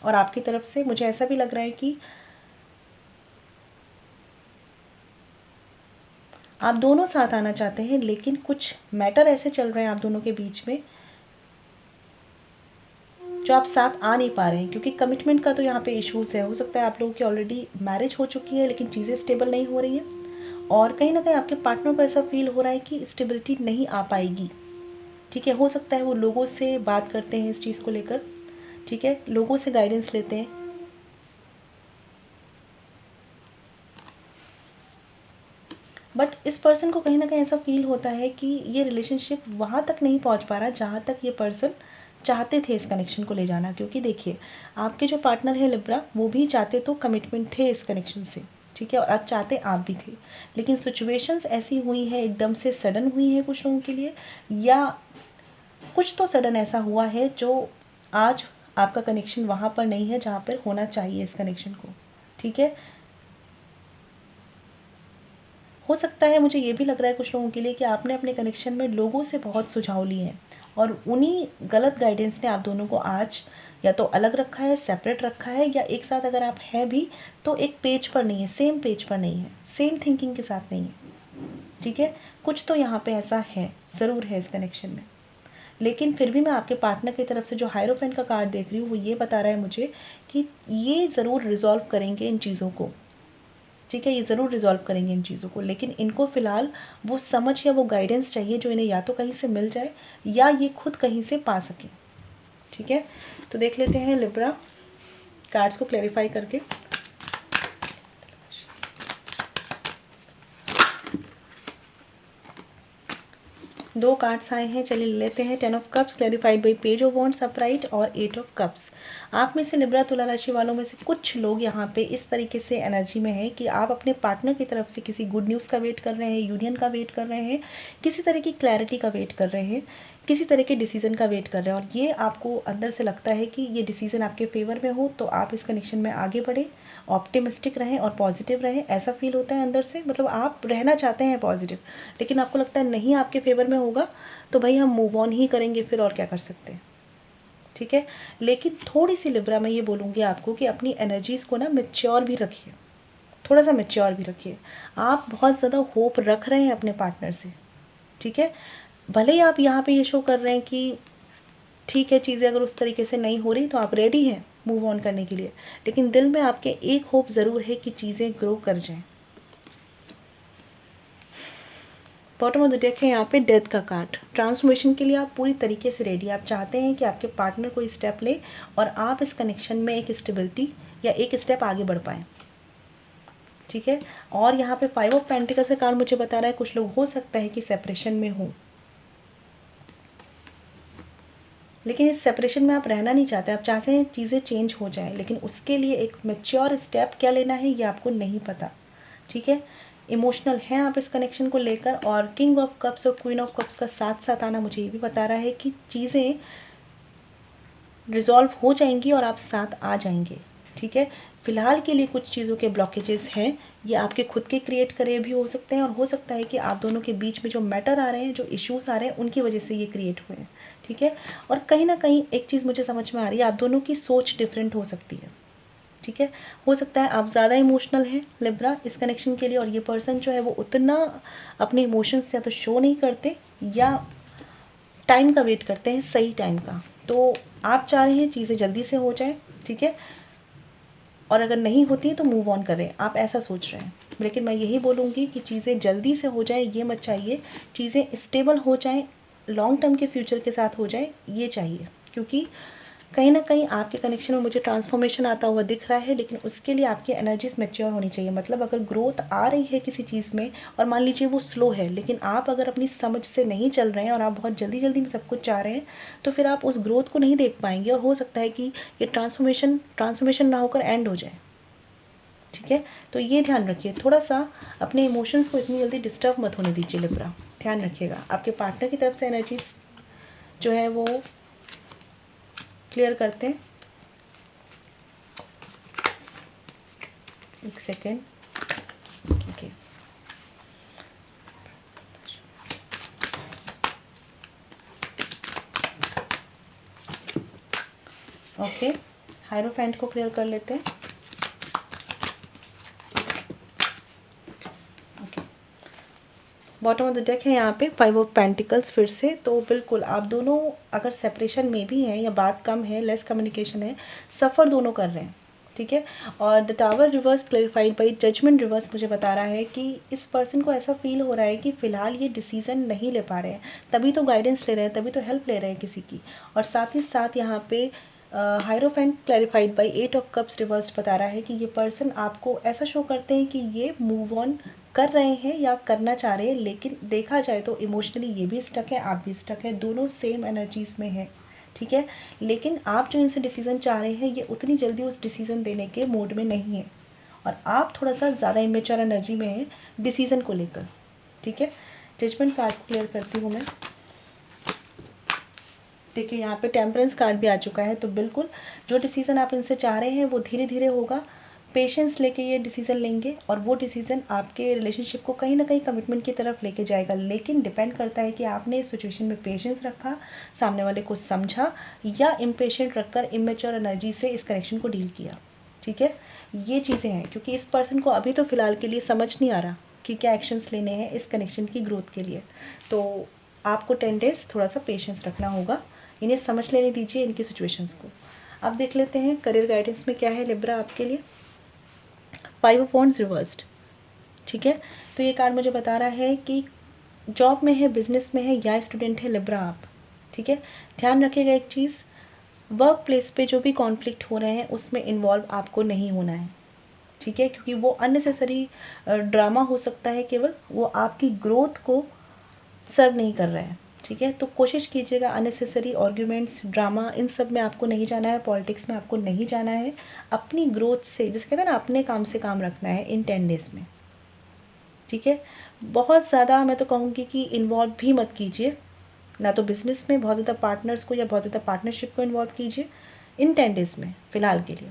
और आपकी तरफ से। मुझे ऐसा भी लग रहा है कि आप दोनों साथ आना चाहते हैं, लेकिन कुछ मैटर ऐसे चल रहे हैं आप दोनों के बीच में जो आप साथ आ नहीं पा रहे हैं, क्योंकि कमिटमेंट का तो यहाँ पे इश्यूज़ है। हो सकता है आप लोगों की ऑलरेडी मैरिज हो चुकी है लेकिन चीज़ें स्टेबल नहीं हो रही हैं, और कहीं ना कहीं आपके पार्टनर को ऐसा फील हो रहा है कि स्टेबिलिटी नहीं आ पाएगी, ठीक है। हो सकता है वो लोगों से बात करते हैं इस चीज़ को लेकर, ठीक है, लोगों से गाइडेंस लेते हैं। बट इस पर्सन को कहीं ना कहीं ऐसा फील होता है कि ये रिलेशनशिप वहाँ तक नहीं पहुँच पा रहा जहाँ तक ये पर्सन चाहते थे इस कनेक्शन को ले जाना। क्योंकि देखिए, आपके जो पार्टनर है लिब्रा, वो भी चाहते तो कमिटमेंट थे इस कनेक्शन से, ठीक है, और आज चाहते आप भी थे, लेकिन सिचुएशंस ऐसी हुई है, एकदम से सडन हुई है कुछ लोगों के लिए, या कुछ तो सडन ऐसा हुआ है जो आज आपका कनेक्शन वहाँ पर नहीं है जहाँ पर होना चाहिए इस कनेक्शन को, ठीक है। हो सकता है, मुझे ये भी लग रहा है कुछ लोगों के लिए, कि आपने अपने कनेक्शन में लोगों से बहुत सुझाव लिए हैं और उन्हीं गलत गाइडेंस ने आप दोनों को आज या तो अलग रखा है, सेपरेट रखा है, या एक साथ अगर आप हैं भी तो एक पेज पर नहीं है, सेम पेज पर नहीं है, सेम थिंकिंग के साथ नहीं है, ठीक है। कुछ तो यहाँ पे ऐसा है, ज़रूर है इस कनेक्शन में। लेकिन फिर भी मैं आपके पार्टनर की तरफ से जो हायरोफेंट का कार्ड देख रही हूँ, वो ये बता रहा है मुझे कि ये ज़रूर रिजॉल्व करेंगे इन चीज़ों को, ठीक है, ये ज़रूर रिजॉल्व करेंगे इन चीज़ों को। लेकिन इनको फ़िलहाल वो समझ या वो गाइडेंस चाहिए जो इन्हें या तो कहीं से मिल जाए या ये खुद कहीं से पा सकें, ठीक है। तो देख लेते हैं लिब्रा कार्ड्स को क्लैरिफाई करके। दो कार्ड्स आए हैं, चलिए ले लेते हैं। 10 of cups clarified by page of wands upright और 8 ऑफ कप्स। आप में से लिब्रा तुला राशि वालों में से कुछ लोग यहाँ पे इस तरीके से एनर्जी में है कि आप अपने पार्टनर की तरफ से किसी गुड न्यूज़ का वेट कर रहे हैं, यूनियन का वेट कर रहे हैं, किसी तरह की क्लैरिटी का वेट कर रहे हैं, किसी तरह के डिसीज़न का वेट कर रहे हैं, और ये आपको अंदर से लगता है कि ये डिसीज़न आपके फेवर में हो तो आप इस कनेक्शन में आगे बढ़ें, ऑप्टिमिस्टिक रहें और पॉजिटिव रहें, ऐसा फील होता है अंदर से। मतलब आप रहना चाहते हैं पॉजिटिव, लेकिन आपको लगता है नहीं आपके फेवर में होगा तो भाई हम मूव ऑन ही करेंगे, फिर और क्या कर सकते हैं, ठीक है। लेकिन थोड़ी सी लिब्रा मैं ये बोलूँगी आपको कि अपनी एनर्जीज़ को ना मैच्योर भी रखिए, थोड़ा सा मैच्योर भी रखिए। आप बहुत ज़्यादा होप रख रहे हैं अपने पार्टनर से, ठीक है। भले ही आप यहाँ पे ये शो कर रहे हैं कि ठीक है, चीज़ें अगर उस तरीके से नहीं हो रही तो आप रेडी हैं मूव ऑन करने के लिए, लेकिन दिल में आपके एक होप ज़रूर है कि चीज़ें ग्रो कर जाएं। बॉटम ऑफ द डेक है यहाँ पे डेथ का कार्ड। ट्रांसफॉर्मेशन के लिए आप पूरी तरीके से रेडी। आप चाहते हैं कि आपके पार्टनर कोई स्टेप ले और आप इस कनेक्शन में एक स्टेबिलिटी या एक स्टेप आगे बढ़ पाएँ, ठीक है। और यहाँ पे 5 ऑफ पेंटिकल्स का कार्ड मुझे बता रहा है कुछ लोग हो सकता है कि सेपरेशन में हो, लेकिन इस सेपरेशन में आप रहना नहीं चाहते, आप चाहते हैं चीज़ें चेंज हो जाएं, लेकिन उसके लिए एक मैच्योर स्टेप क्या लेना है ये आपको नहीं पता, ठीक है। इमोशनल हैं आप इस कनेक्शन को लेकर, और किंग ऑफ कप्स और क्वीन ऑफ कप्स का साथ साथ आना मुझे ये भी बता रहा है कि चीज़ें रिजॉल्व हो जाएंगी और आप साथ आ जाएंगे, ठीक है। फ़िलहाल के लिए कुछ चीज़ों के ब्लॉकेजेस हैं, ये आपके खुद के क्रिएट करे भी हो सकते हैं, और हो सकता है कि आप दोनों के बीच में जो मैटर आ रहे हैं, जो इश्यूज़ आ रहे हैं, उनकी वजह से ये क्रिएट हुए हैं, ठीक है। और कहीं ना कहीं एक चीज़ मुझे समझ में आ रही है, आप दोनों की सोच डिफरेंट हो सकती है, ठीक है। हो सकता है आप ज़्यादा इमोशनल हैं लिब्रा इस कनेक्शन के लिए, और ये पर्सन जो है वो उतना अपने इमोशंस या तो शो नहीं करते या टाइम का वेट करते हैं, सही टाइम का। तो आप चाह रहे हैं चीज़ें जल्दी से हो जाए, ठीक है, और अगर नहीं होती तो मूव ऑन करें, आप ऐसा सोच रहे हैं। लेकिन मैं यही बोलूँगी कि चीज़ें जल्दी से हो जाए ये मत चाहिए, चीज़ें स्टेबल हो जाएं, लॉन्ग टर्म के फ्यूचर के साथ हो जाए ये चाहिए। क्योंकि कहीं ना कहीं आपके कनेक्शन में मुझे ट्रांसफॉर्मेशन आता हुआ दिख रहा है, लेकिन उसके लिए आपकी एनर्जीज मैच्योर होनी चाहिए। मतलब अगर ग्रोथ आ रही है किसी चीज़ में और मान लीजिए वो स्लो है, लेकिन आप अगर अपनी समझ से नहीं चल रहे हैं और आप बहुत जल्दी जल्दी में सब कुछ चाह रहे हैं, तो फिर आप उस ग्रोथ को नहीं देख पाएंगे, और हो सकता है कि ये ट्रांसफॉर्मेशन ना होकर एंड हो जाए, ठीक है। तो ये ध्यान रखिए, थोड़ा सा अपने इमोशंस को इतनी जल्दी डिस्टर्ब मत होने दीजिए लिब्रा, ध्यान रखिएगा। आपके पार्टनर की तरफ से एनर्जीज जो है वो क्लियर करते हैं। एक सेकेंड, ओके। ओके, हायरोफेंट को क्लियर कर लेते हैं। बॉटम ऑफ द डेक है यहाँ पे 5 ऑफ पेंटिकल्स फिर से। तो बिल्कुल आप दोनों अगर सेपरेशन में भी हैं या बात कम है, लेस कम्युनिकेशन है, सफ़र दोनों कर रहे हैं, ठीक है। और the tower reverse clarified by judgement reverse मुझे बता रहा है कि इस पर्सन को ऐसा फील हो रहा है कि फ़िलहाल ये डिसीज़न नहीं ले पा रहे हैं, तभी तो गाइडेंस ले रहे हैं, तभी तो हेल्प ले रहे हैं किसी की। और साथ ही साथ यहाँ पे hierophant clarified by 8 of cups reverse बता रहा है कि ये पर्सन आपको ऐसा शो करते हैं कि ये मूव ऑन कर रहे हैं या करना चाह रहे हैं, लेकिन देखा जाए तो इमोशनली ये भी स्टक है, आप भी स्टक है, दोनों सेम एनर्जीज़ में है, ठीक है। लेकिन आप जो इनसे डिसीज़न चाह रहे हैं ये उतनी जल्दी उस डिसीज़न देने के मूड में नहीं है, और आप थोड़ा सा ज़्यादा इमेच्योर एनर्जी में है डिसीज़न को लेकर, ठीक है। जजमेंट कार्ड को क्लियर करती हूँ मैं। देखिए यहाँ पे टेम्परेंस कार्ड भी आ चुका है, तो बिल्कुल जो डिसीज़न आप इनसे चाह रहे हैं वो धीरे धीरे होगा, पेशेंस लेके ये डिसीज़न लेंगे, और वो डिसीज़न आपके रिलेशनशिप को कहीं ना कहीं कमिटमेंट की तरफ लेके जाएगा। लेकिन डिपेंड करता है कि आपने इस सिचुएशन में पेशेंस रखा, सामने वाले को समझा, या इम्पेशेंट रखकर इमेच्योर एनर्जी से इस कनेक्शन को डील किया, ठीक है। ये चीज़ें हैं, क्योंकि इस पर्सन को अभी तो फ़िलहाल के लिए समझ नहीं आ रहा कि क्या एक्शंस लेने हैं इस कनेक्शन की ग्रोथ के लिए। तो आपको 10 डेज़ थोड़ा सा पेशेंस रखना होगा, इन्हें समझ लेने दीजिए इनकी सिचुएशंस को। अब देख लेते हैं करियर गाइडेंस में क्या है लिब्रा आपके लिए। 5 ऑफ वॉन्ड्स रिवर्स्ड, ठीक है। तो ये कार्ड मुझे बता रहा है कि जॉब में है, बिजनेस में है, या स्टूडेंट है लिब्रा आप, ठीक है। ध्यान रखिएगा एक चीज़, वर्क प्लेस पे जो भी कॉन्फ्लिक्ट हो रहे हैं उसमें इन्वॉल्व आपको नहीं होना है, ठीक है, क्योंकि वो अननेसेसरी ड्रामा हो सकता है, केवल वो आपकी ग्रोथ को सर्व नहीं कर रहा है, ठीक है। तो कोशिश कीजिएगा अननेसेसरी आर्ग्यूमेंट्स, ड्रामा, इन सब में आपको नहीं जाना है, पॉलिटिक्स में आपको नहीं जाना है। अपनी ग्रोथ से, जैसे कहते हैं ना, अपने काम से काम रखना है इन 10 डेज़ में, ठीक है। बहुत ज़्यादा मैं तो कहूँगी कि इन्वॉल्व भी मत कीजिए, ना तो बिज़नेस में बहुत ज़्यादा पार्टनर्स को या बहुत ज़्यादा पार्टनरशिप को इन्वॉल्व कीजिए इन 10 डेज़ में फ़िलहाल के लिए,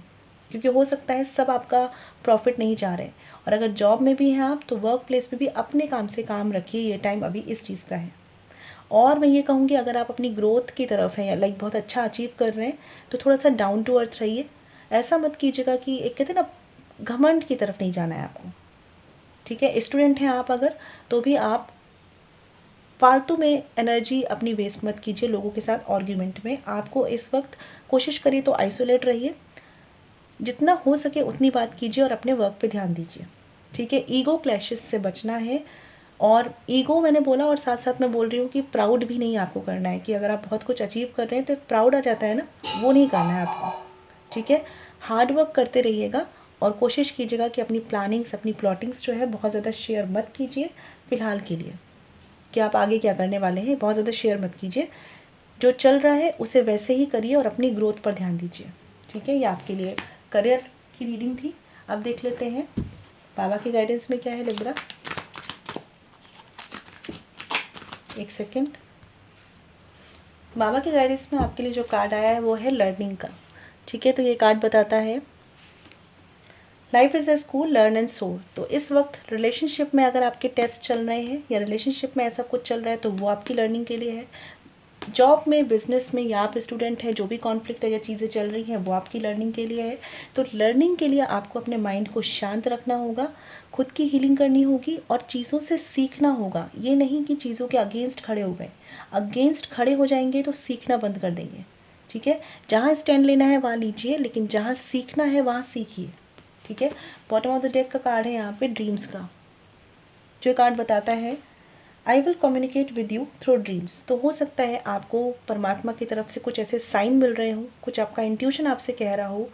क्योंकि हो सकता है सब आपका प्रॉफिट नहीं चाह रहे। और अगर जॉब में भी हैं आप, तो वर्क प्लेस में भी अपने काम से काम रखिए, ये टाइम अभी इस चीज़ का है। और मैं ये कहूँगी, अगर आप अपनी ग्रोथ की तरफ हैं, या लाइक बहुत अच्छा अचीव कर रहे हैं, तो थोड़ा सा डाउन टू अर्थ रहिए। ऐसा मत कीजिएगा कि एक कहते हैं ना, घमंड की तरफ नहीं जाना है आपको, ठीक है। स्टूडेंट हैं आप अगर, तो भी आप फालतू में एनर्जी अपनी वेस्ट मत कीजिए लोगों के साथ आर्ग्यूमेंट में। आपको इस वक्त कोशिश करिए तो आइसोलेट रहिए, जितना हो सके उतनी बात कीजिए और अपने वर्क पे ध्यान दीजिए, ठीक है। ईगो क्लैशेस से बचना है, और ईगो मैंने बोला, और साथ साथ मैं बोल रही हूँ कि प्राउड भी नहीं आपको करना है, कि अगर आप बहुत कुछ अचीव कर रहे हैं तो एक प्राउड आ जाता है ना, वो नहीं करना है आपको, ठीक है। हार्ड वर्क करते रहिएगा, और कोशिश कीजिएगा कि अपनी प्लानिंग्स, अपनी प्लॉटिंग्स जो है बहुत ज़्यादा शेयर मत कीजिए फ़िलहाल के लिए, कि आप आगे क्या करने वाले हैं, बहुत ज़्यादा शेयर मत कीजिए। जो चल रहा है उसे वैसे ही करिए और अपनी ग्रोथ पर ध्यान दीजिए, ठीक है। ये आपके लिए करियर की रीडिंग थी। अब देख लेते हैं बाबा की गाइडेंस में क्या है लिब्रा। एक सेकेंड। बाबा के गाइडेंस में आपके लिए जो कार्ड आया है वो है लर्निंग का, ठीक है। तो ये कार्ड बताता है life is a school, learn and सोर। तो इस वक्त रिलेशनशिप में अगर आपके टेस्ट चल रहे हैं, या रिलेशनशिप में ऐसा कुछ चल रहा है, तो वो आपकी लर्निंग के लिए है। जॉब में, बिज़नेस में, या आप स्टूडेंट हैं, जो भी कॉन्फ्लिक्ट है या चीज़ें चल रही हैं, वो आपकी लर्निंग के लिए है। तो लर्निंग के लिए आपको अपने माइंड को शांत रखना होगा, खुद की हीलिंग करनी होगी, और चीज़ों से सीखना होगा। ये नहीं कि चीज़ों के अगेंस्ट खड़े हो गए, अगेंस्ट खड़े हो जाएंगे तो सीखना बंद कर देंगे, ठीक है। जहाँ स्टैंड लेना है वहाँ लीजिए, लेकिन जहाँ सीखना है वहाँ सीखिए, ठीक है। बॉटम ऑफ द डेक का कार्ड है यहाँ पे ड्रीम्स का, जो कार्ड बताता है I will communicate with you through dreams. तो हो सकता है आपको परमात्मा की तरफ से कुछ ऐसे साइन मिल रहे हो, कुछ आपका इंट्यूशन आपसे कह रहा हो,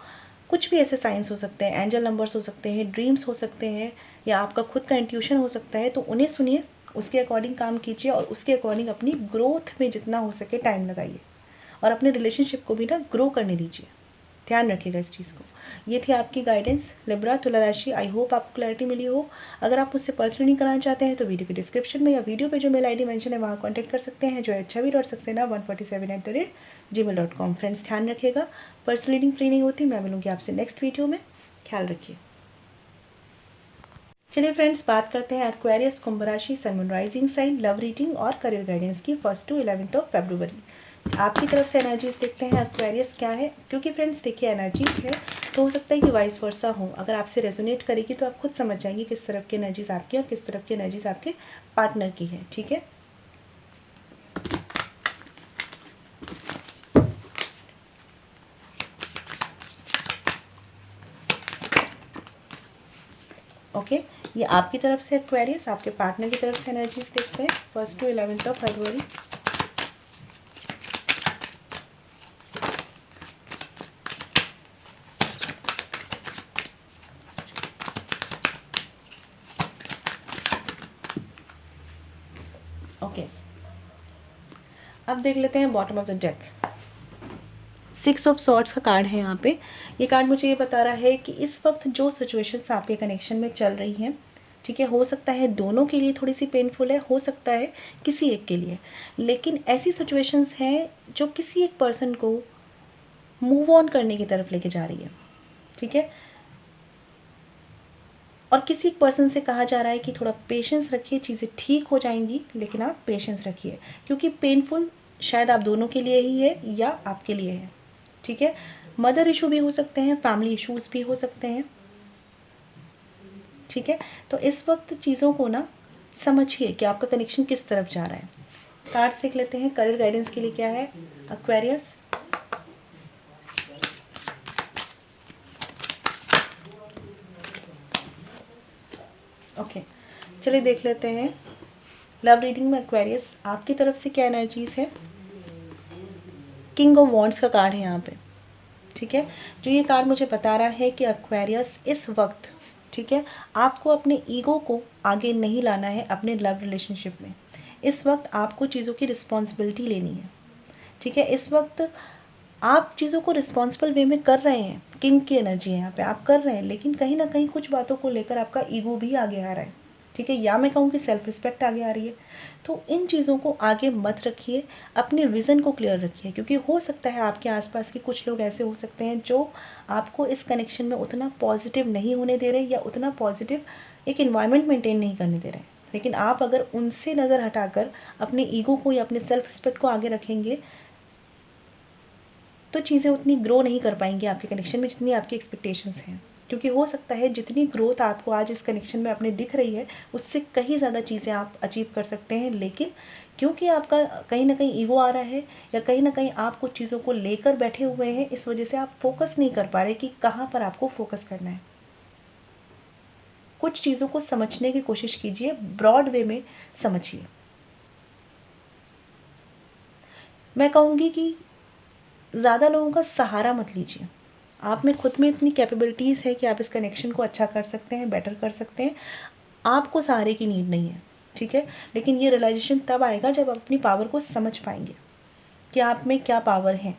कुछ भी ऐसे साइंस हो सकते हैं, एंजल नंबर्स हो सकते हैं, ड्रीम्स हो सकते हैं, या आपका खुद का इंट्यूशन हो सकता है। तो उन्हें सुनिए, उसके अकॉर्डिंग काम कीजिए, और उसके अकॉर्डिंग अपनी ग्रोथ में जितना हो सके टाइम लगाइए, और अपने रिलेशनशिप को भी ना ग्रो करने दीजिए। ध्यान रखिएगा इस चीज़ को। ये थी आपकी गाइडेंस लिब्रा तुला राशि। आई होप आपको क्लैरिटी मिली हो। अगर आप मुझसे पर्सनली कराना चाहते हैं तो वीडियो के डिस्क्रिप्शन में या वीडियो पे जो मेल आईडी मेंशन है वहाँ कॉन्टैक्ट कर सकते हैं, जो है HB.Saxena147@gmail.com। फ्रेंड्स ध्यान रखिएगा, पर्सनल रीडिंग फ्री नहीं होती। मैं मिलूँगी आपसे नेक्स्ट वीडियो में, ख्याल रखिए। चलिए फ्रेंड्स, बात करते हैं एक्वेरियस, कुंभ राशि, sun rising sign, love reading और करियर गाइडेंस की 1 to 11 फरवरी। आपकी तरफ से एनर्जीज देखते हैं एक्वेरियस क्या है, क्योंकि फ्रेंड्स देखिए एनर्जीज है तो हो सकता है कि वाइस वर्सा हो। अगर आपसे रेजोनेट करेगी तो आप खुद समझ जाएंगे किस तरफ की एनर्जीज आपकी और किस तरफ की एनर्जीज आपके पार्टनर की है, ठीक है। ओके, ये आपकी तरफ से एक्वेरियस, आपके पार्टनर की तरफ से एनर्जीज देखते हैं 1 to 11 फरवरी। ओके, अब देख लेते हैं bottom of the deck. 6 of swords का कार्ड है यहाँ पे। ये कार्ड मुझे ये बता रहा है कि इस वक्त जो सिचुएशंस आपके कनेक्शन में चल रही हैं, ठीक है, हो सकता है दोनों के लिए थोड़ी सी पेनफुल है, हो सकता है किसी एक के लिए, लेकिन ऐसी सिचुएशंस हैं जो किसी एक पर्सन को मूव ऑन करने की तरफ लेके जा रही है, ठीक है। और किसी एक पर्सन से कहा जा रहा है कि थोड़ा पेशेंस रखिए, चीज़ें ठीक हो जाएंगी, लेकिन आप पेशेंस रखिए, क्योंकि पेनफुल शायद आप दोनों के लिए ही है या आपके लिए है, ठीक है। मदर इशू भी हो सकते हैं, फैमिली इश्यूज़ भी हो सकते हैं, ठीक है। तो इस वक्त चीज़ों को ना समझिए कि आपका कनेक्शन किस तरफ जा रहा है। कार्ड सीख लेते हैं, करियर गाइडेंस के लिए क्या है एक्वेरियस। ओके, चलिए देख लेते हैं लव रीडिंग में एक्वेरियस आपकी तरफ से क्या एनर्जीज है। किंग ऑफ वॉन्ड्स का कार्ड है यहाँ पे, ठीक है। जो ये कार्ड मुझे बता रहा है कि एक्वेरियस इस वक्त, ठीक है, आपको अपने ईगो को आगे नहीं लाना है अपने लव रिलेशनशिप में। इस वक्त आपको चीज़ों की रिस्पॉन्सिबिलिटी लेनी है, ठीक है। इस वक्त आप चीज़ों को रिस्पॉन्सिबल वे में कर रहे हैं, किंग की एनर्जी है यहाँ पे, आप कर रहे हैं, लेकिन कहीं ना कहीं कुछ बातों को लेकर आपका ईगो भी आगे आ रहा है, ठीक है, या मैं कहूँ कि सेल्फ रिस्पेक्ट आगे आ रही है। तो इन चीज़ों को आगे मत रखिए, अपने विज़न को क्लियर रखिए, क्योंकि हो सकता है आपके आसपास के कुछ लोग ऐसे हो सकते हैं जो आपको इस कनेक्शन में उतना पॉजिटिव नहीं होने दे रहे या उतना पॉजिटिव एक इन्वायरमेंट मेंटेन नहीं करने दे रहे। लेकिन आप अगर उनसे नज़र हटाकर अपने ईगो को या अपने सेल्फ रिस्पेक्ट को आगे रखेंगे तो चीज़ें उतनी ग्रो नहीं कर पाएंगी आपके कनेक्शन में जितनी आपकी एक्सपेक्टेशंस हैं, क्योंकि हो सकता है जितनी ग्रोथ आपको आज इस कनेक्शन में अपने दिख रही है उससे कहीं ज़्यादा चीज़ें आप अचीव कर सकते हैं, लेकिन क्योंकि आपका कहीं ना कहीं ईगो आ रहा है या कहीं ना कहीं आप कुछ चीज़ों को लेकर बैठे हुए हैं, इस वजह से आप फोकस नहीं कर पा रहे कि कहाँ पर आपको फोकस करना है। कुछ चीज़ों को समझने की कोशिश कीजिए, ब्रॉड वे में समझिए। मैं कहूँगी कि ज़्यादा लोगों का सहारा मत लीजिए, आप में खुद में इतनी कैपेबिलिटीज़ है कि आप इस कनेक्शन को अच्छा कर सकते हैं, बेटर कर सकते हैं, आपको सहारे की नीड नहीं है, ठीक है। लेकिन ये रियलाइजेशन तब आएगा जब आप अपनी पावर को समझ पाएंगे कि आप में क्या पावर है,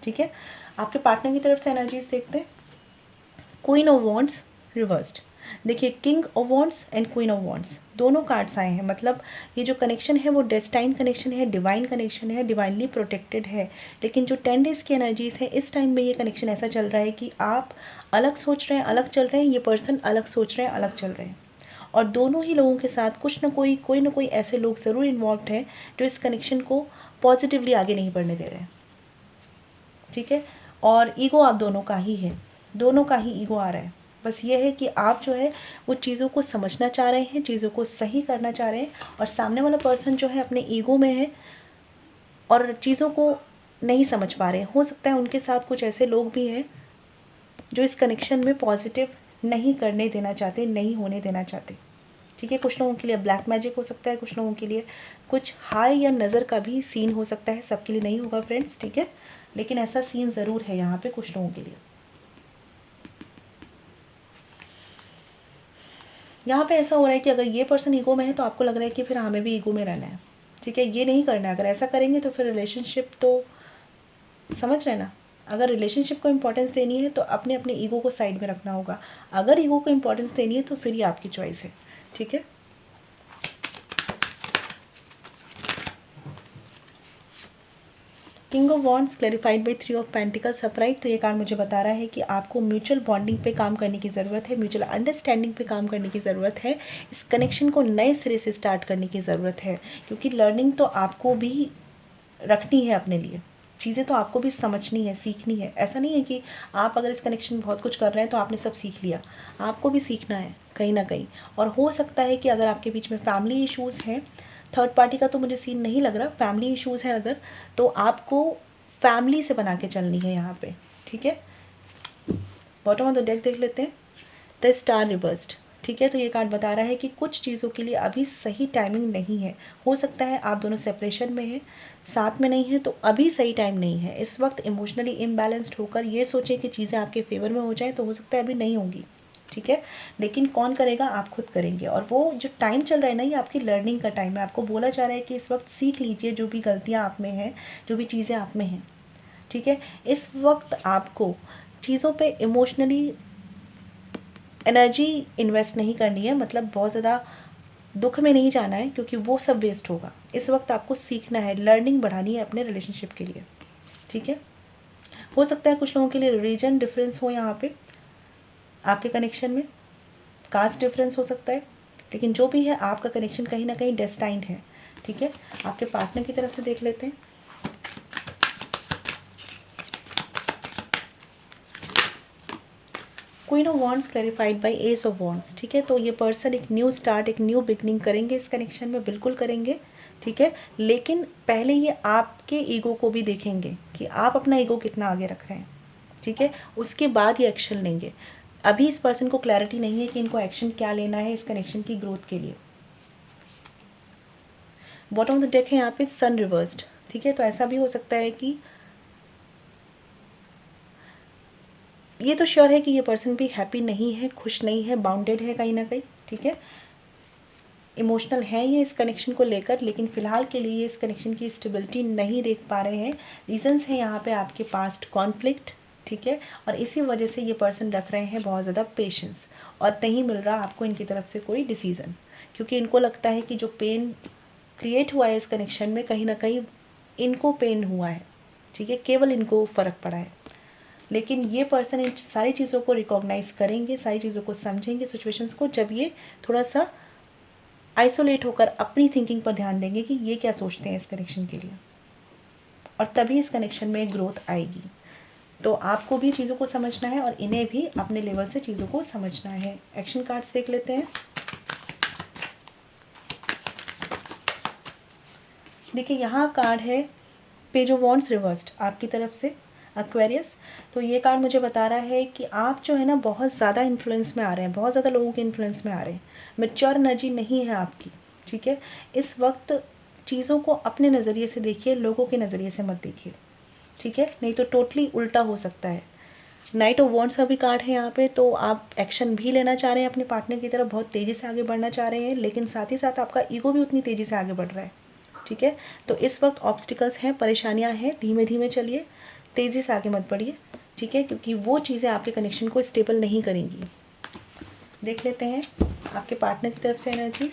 ठीक है। आपके पार्टनर की तरफ से एनर्जीज देखते हैं। क्वीन ऑफ वॉन्ड्स रिवर्स्ड, देखिए king of wands and queen of wands दोनों कार्ड्स आए हैं, मतलब ये जो कनेक्शन है वो डेस्टाइन कनेक्शन है, डिवाइन कनेक्शन है, डिवाइनली प्रोटेक्टेड है। लेकिन जो 10 डेज़ की एनर्जीज़ है, इस टाइम में ये कनेक्शन ऐसा चल रहा है कि आप अलग सोच रहे हैं, अलग चल रहे हैं, ये पर्सन अलग सोच रहे हैं, अलग चल रहे हैं, और दोनों ही लोगों के साथ कुछ ना कोई ऐसे लोग ज़रूर इन्वॉल्व हैं जो इस कनेक्शन को पॉजिटिवली आगे नहीं बढ़ने दे रहे हैं, ठीक है। और ईगो आप दोनों का ही है, दोनों का ही ईगो आ रहा है। बस ये है कि आप जो है वो चीज़ों को समझना चाह रहे हैं, चीज़ों को सही करना चाह रहे हैं, और सामने वाला पर्सन जो है अपने ईगो में है और चीज़ों को नहीं समझ पा रहे हैं। हो सकता है उनके साथ कुछ ऐसे लोग भी हैं जो इस कनेक्शन में पॉजिटिव नहीं करने देना चाहते, नहीं होने देना चाहते, ठीक है। कुछ लोगों के लिए ब्लैक मैजिक हो सकता है, कुछ लोगों के लिए कुछ हाई या नज़र का भी सीन हो सकता है, सबके लिए नहीं होगा फ्रेंड्स, ठीक है, लेकिन ऐसा सीन ज़रूर है यहाँ पे कुछ लोगों के लिए। यहाँ पे ऐसा हो रहा है कि अगर ये पर्सन ईगो में है तो आपको लग रहा है कि फिर हमें भी ईगो में रहना है, ठीक है, ये नहीं करना है। अगर ऐसा करेंगे तो फिर रिलेशनशिप तो, समझ रहे ना, अगर रिलेशनशिप को इम्पोर्टेंस देनी है तो अपने अपने ईगो को साइड में रखना होगा। अगर ईगो को इम्पोर्टेंस देनी है तो फिर ये आपकी चॉइस है, ठीक है। King of wands clarified by 3 of pentacles upright, तो ये कार्ड मुझे बता रहा है कि आपको म्यूचुअल बॉन्डिंग पे काम करने की ज़रूरत है, म्यूचुअल अंडरस्टैंडिंग पे काम करने की ज़रूरत है, इस कनेक्शन को नए सिरे से स्टार्ट करने की ज़रूरत है, क्योंकि लर्निंग तो आपको भी रखनी है अपने लिए, चीज़ें तो आपको भी समझनी है, सीखनी है। ऐसा नहीं है कि आप अगर इस कनेक्शन में बहुत कुछ कर रहे हैं तो आपने सब सीख लिया, आपको भी सीखना है कहीं ना कहीं। और हो सकता है कि अगर आपके बीच में फैमिली इश्यूज़ हैं, थर्ड पार्टी का तो मुझे सीन नहीं लग रहा, फैमिली इश्यूज़ है अगर, तो आपको फैमिली से बना के चलनी है यहाँ पे, ठीक है। बॉटम ऑफ द डेक देख लेते हैं। द स्टार रिवर्स्ड, ठीक है। तो ये कार्ड बता रहा है कि कुछ चीज़ों के लिए अभी सही टाइमिंग नहीं है। हो सकता है आप दोनों सेपरेशन में हैं, साथ में नहीं है, तो अभी सही टाइम नहीं है। इस वक्त इमोशनली इम्बैलेंस्ड होकर ये सोचें कि चीज़ें आपके फेवर में हो जाएं, तो हो सकता है अभी नहीं होंगी, ठीक है। लेकिन कौन करेगा, आप खुद करेंगे। और वो जो टाइम चल रहा है ना, ये आपकी लर्निंग का टाइम है। आपको बोला जा रहा है कि इस वक्त सीख लीजिए जो भी गलतियाँ आप में हैं, जो भी चीज़ें आप में हैं, ठीक है। इस वक्त आपको चीज़ों पे इमोशनली एनर्जी इन्वेस्ट नहीं करनी है, मतलब बहुत ज़्यादा दुख में नहीं जाना है, क्योंकि वो सब वेस्ट होगा। इस वक्त आपको सीखना है, लर्निंग बढ़ानी है अपने रिलेशनशिप के लिए, ठीक है। हो सकता है कुछ लोगों के लिए रीजन डिफरेंस हो यहाँ पे, आपके कनेक्शन में कास्ट डिफरेंस हो सकता है, लेकिन जो भी है आपका कनेक्शन कहीं ना कहीं डेस्टाइंड है, ठीक है। आपके पार्टनर की तरफ से देख लेते हैं। Queen of wands clarified by S of wands, ठीक है। तो ये पर्सन एक न्यू स्टार्ट, एक न्यू बिगनिंग करेंगे इस कनेक्शन में, बिल्कुल करेंगे, ठीक है। लेकिन पहले ये आपके ईगो को भी देखेंगे कि आप अपना ईगो कितना आगे रख रहे हैं, ठीक है। उसके बाद ये एक्शन लेंगे। अभी इस पर्सन को क्लैरिटी नहीं है कि इनको एक्शन क्या लेना है इस कनेक्शन की ग्रोथ के लिए। बॉटम ऑफ द डेक है यहाँ पे सन रिवर्स्ड, ठीक है। तो ऐसा भी हो सकता है कि ये तो श्योर है कि ये पर्सन भी हैप्पी नहीं है, खुश नहीं है, बाउंडेड है कहीं ना कहीं, ठीक है। इमोशनल है ये इस कनेक्शन को लेकर, लेकिन फ़िलहाल के लिए ये इस कनेक्शन की स्टेबिलिटी नहीं देख पा रहे हैं। रीजंस हैं यहाँ पे आपके पास्ट कॉन्फ्लिक्ट, ठीक है। और इसी वजह से ये पर्सन रख रहे हैं बहुत ज़्यादा पेशेंस, और नहीं मिल रहा आपको इनकी तरफ से कोई डिसीज़न, क्योंकि इनको लगता है कि जो पेन क्रिएट हुआ है इस कनेक्शन में, कहीं ना कहीं इनको पेन हुआ है, ठीक है, केवल इनको फ़र्क पड़ा है। लेकिन ये पर्सन इन सारी चीज़ों को रिकॉग्नाइज़ करेंगे, सारी चीज़ों को समझेंगे, सिचुएशंस को, जब ये थोड़ा सा आइसोलेट होकर अपनी थिंकिंग पर ध्यान देंगे कि ये क्या सोचते हैं इस कनेक्शन के लिए, और तभी इस कनेक्शन में ग्रोथ आएगी। तो आपको भी चीज़ों को समझना है और इन्हें भी अपने लेवल से चीज़ों को समझना है। एक्शन कार्ड्स देख लेते हैं। देखिए यहाँ कार्ड है पेज ऑफ वॉन्ड्स रिवर्स्ड आपकी तरफ से, एक्वेरियस। तो ये कार्ड मुझे बता रहा है कि आप जो है ना बहुत ज़्यादा इन्फ्लुएंस में आ रहे हैं, बहुत ज़्यादा लोगों के इन्फ्लुएंस में आ रहे हैं, मैच्योर एनर्जी नहीं है आपकी, ठीक है। इस वक्त चीज़ों को अपने नज़रिए से देखिए, लोगों के नज़रिए से मत देखिए, ठीक है, नहीं तो टोटली उल्टा हो सकता है। नाइट ऑफ वॉन्ड्स का भी कार्ड है यहाँ पे। तो आप एक्शन भी लेना चाह रहे हैं अपने पार्टनर की तरफ, बहुत तेज़ी से आगे बढ़ना चाह रहे हैं, लेकिन साथ ही साथ आपका ईगो भी उतनी तेज़ी से आगे बढ़ रहा है, ठीक है। तो इस वक्त ऑब्स्टिकल्स हैं, परेशानियां हैं, धीमे धीमे चलिए, तेज़ी से आगे मत बढ़िए, ठीक है, क्योंकि वो चीज़ें आपके कनेक्शन को स्टेबल नहीं करेंगी। देख लेते हैं आपके पार्टनर की तरफ से एनर्जीज।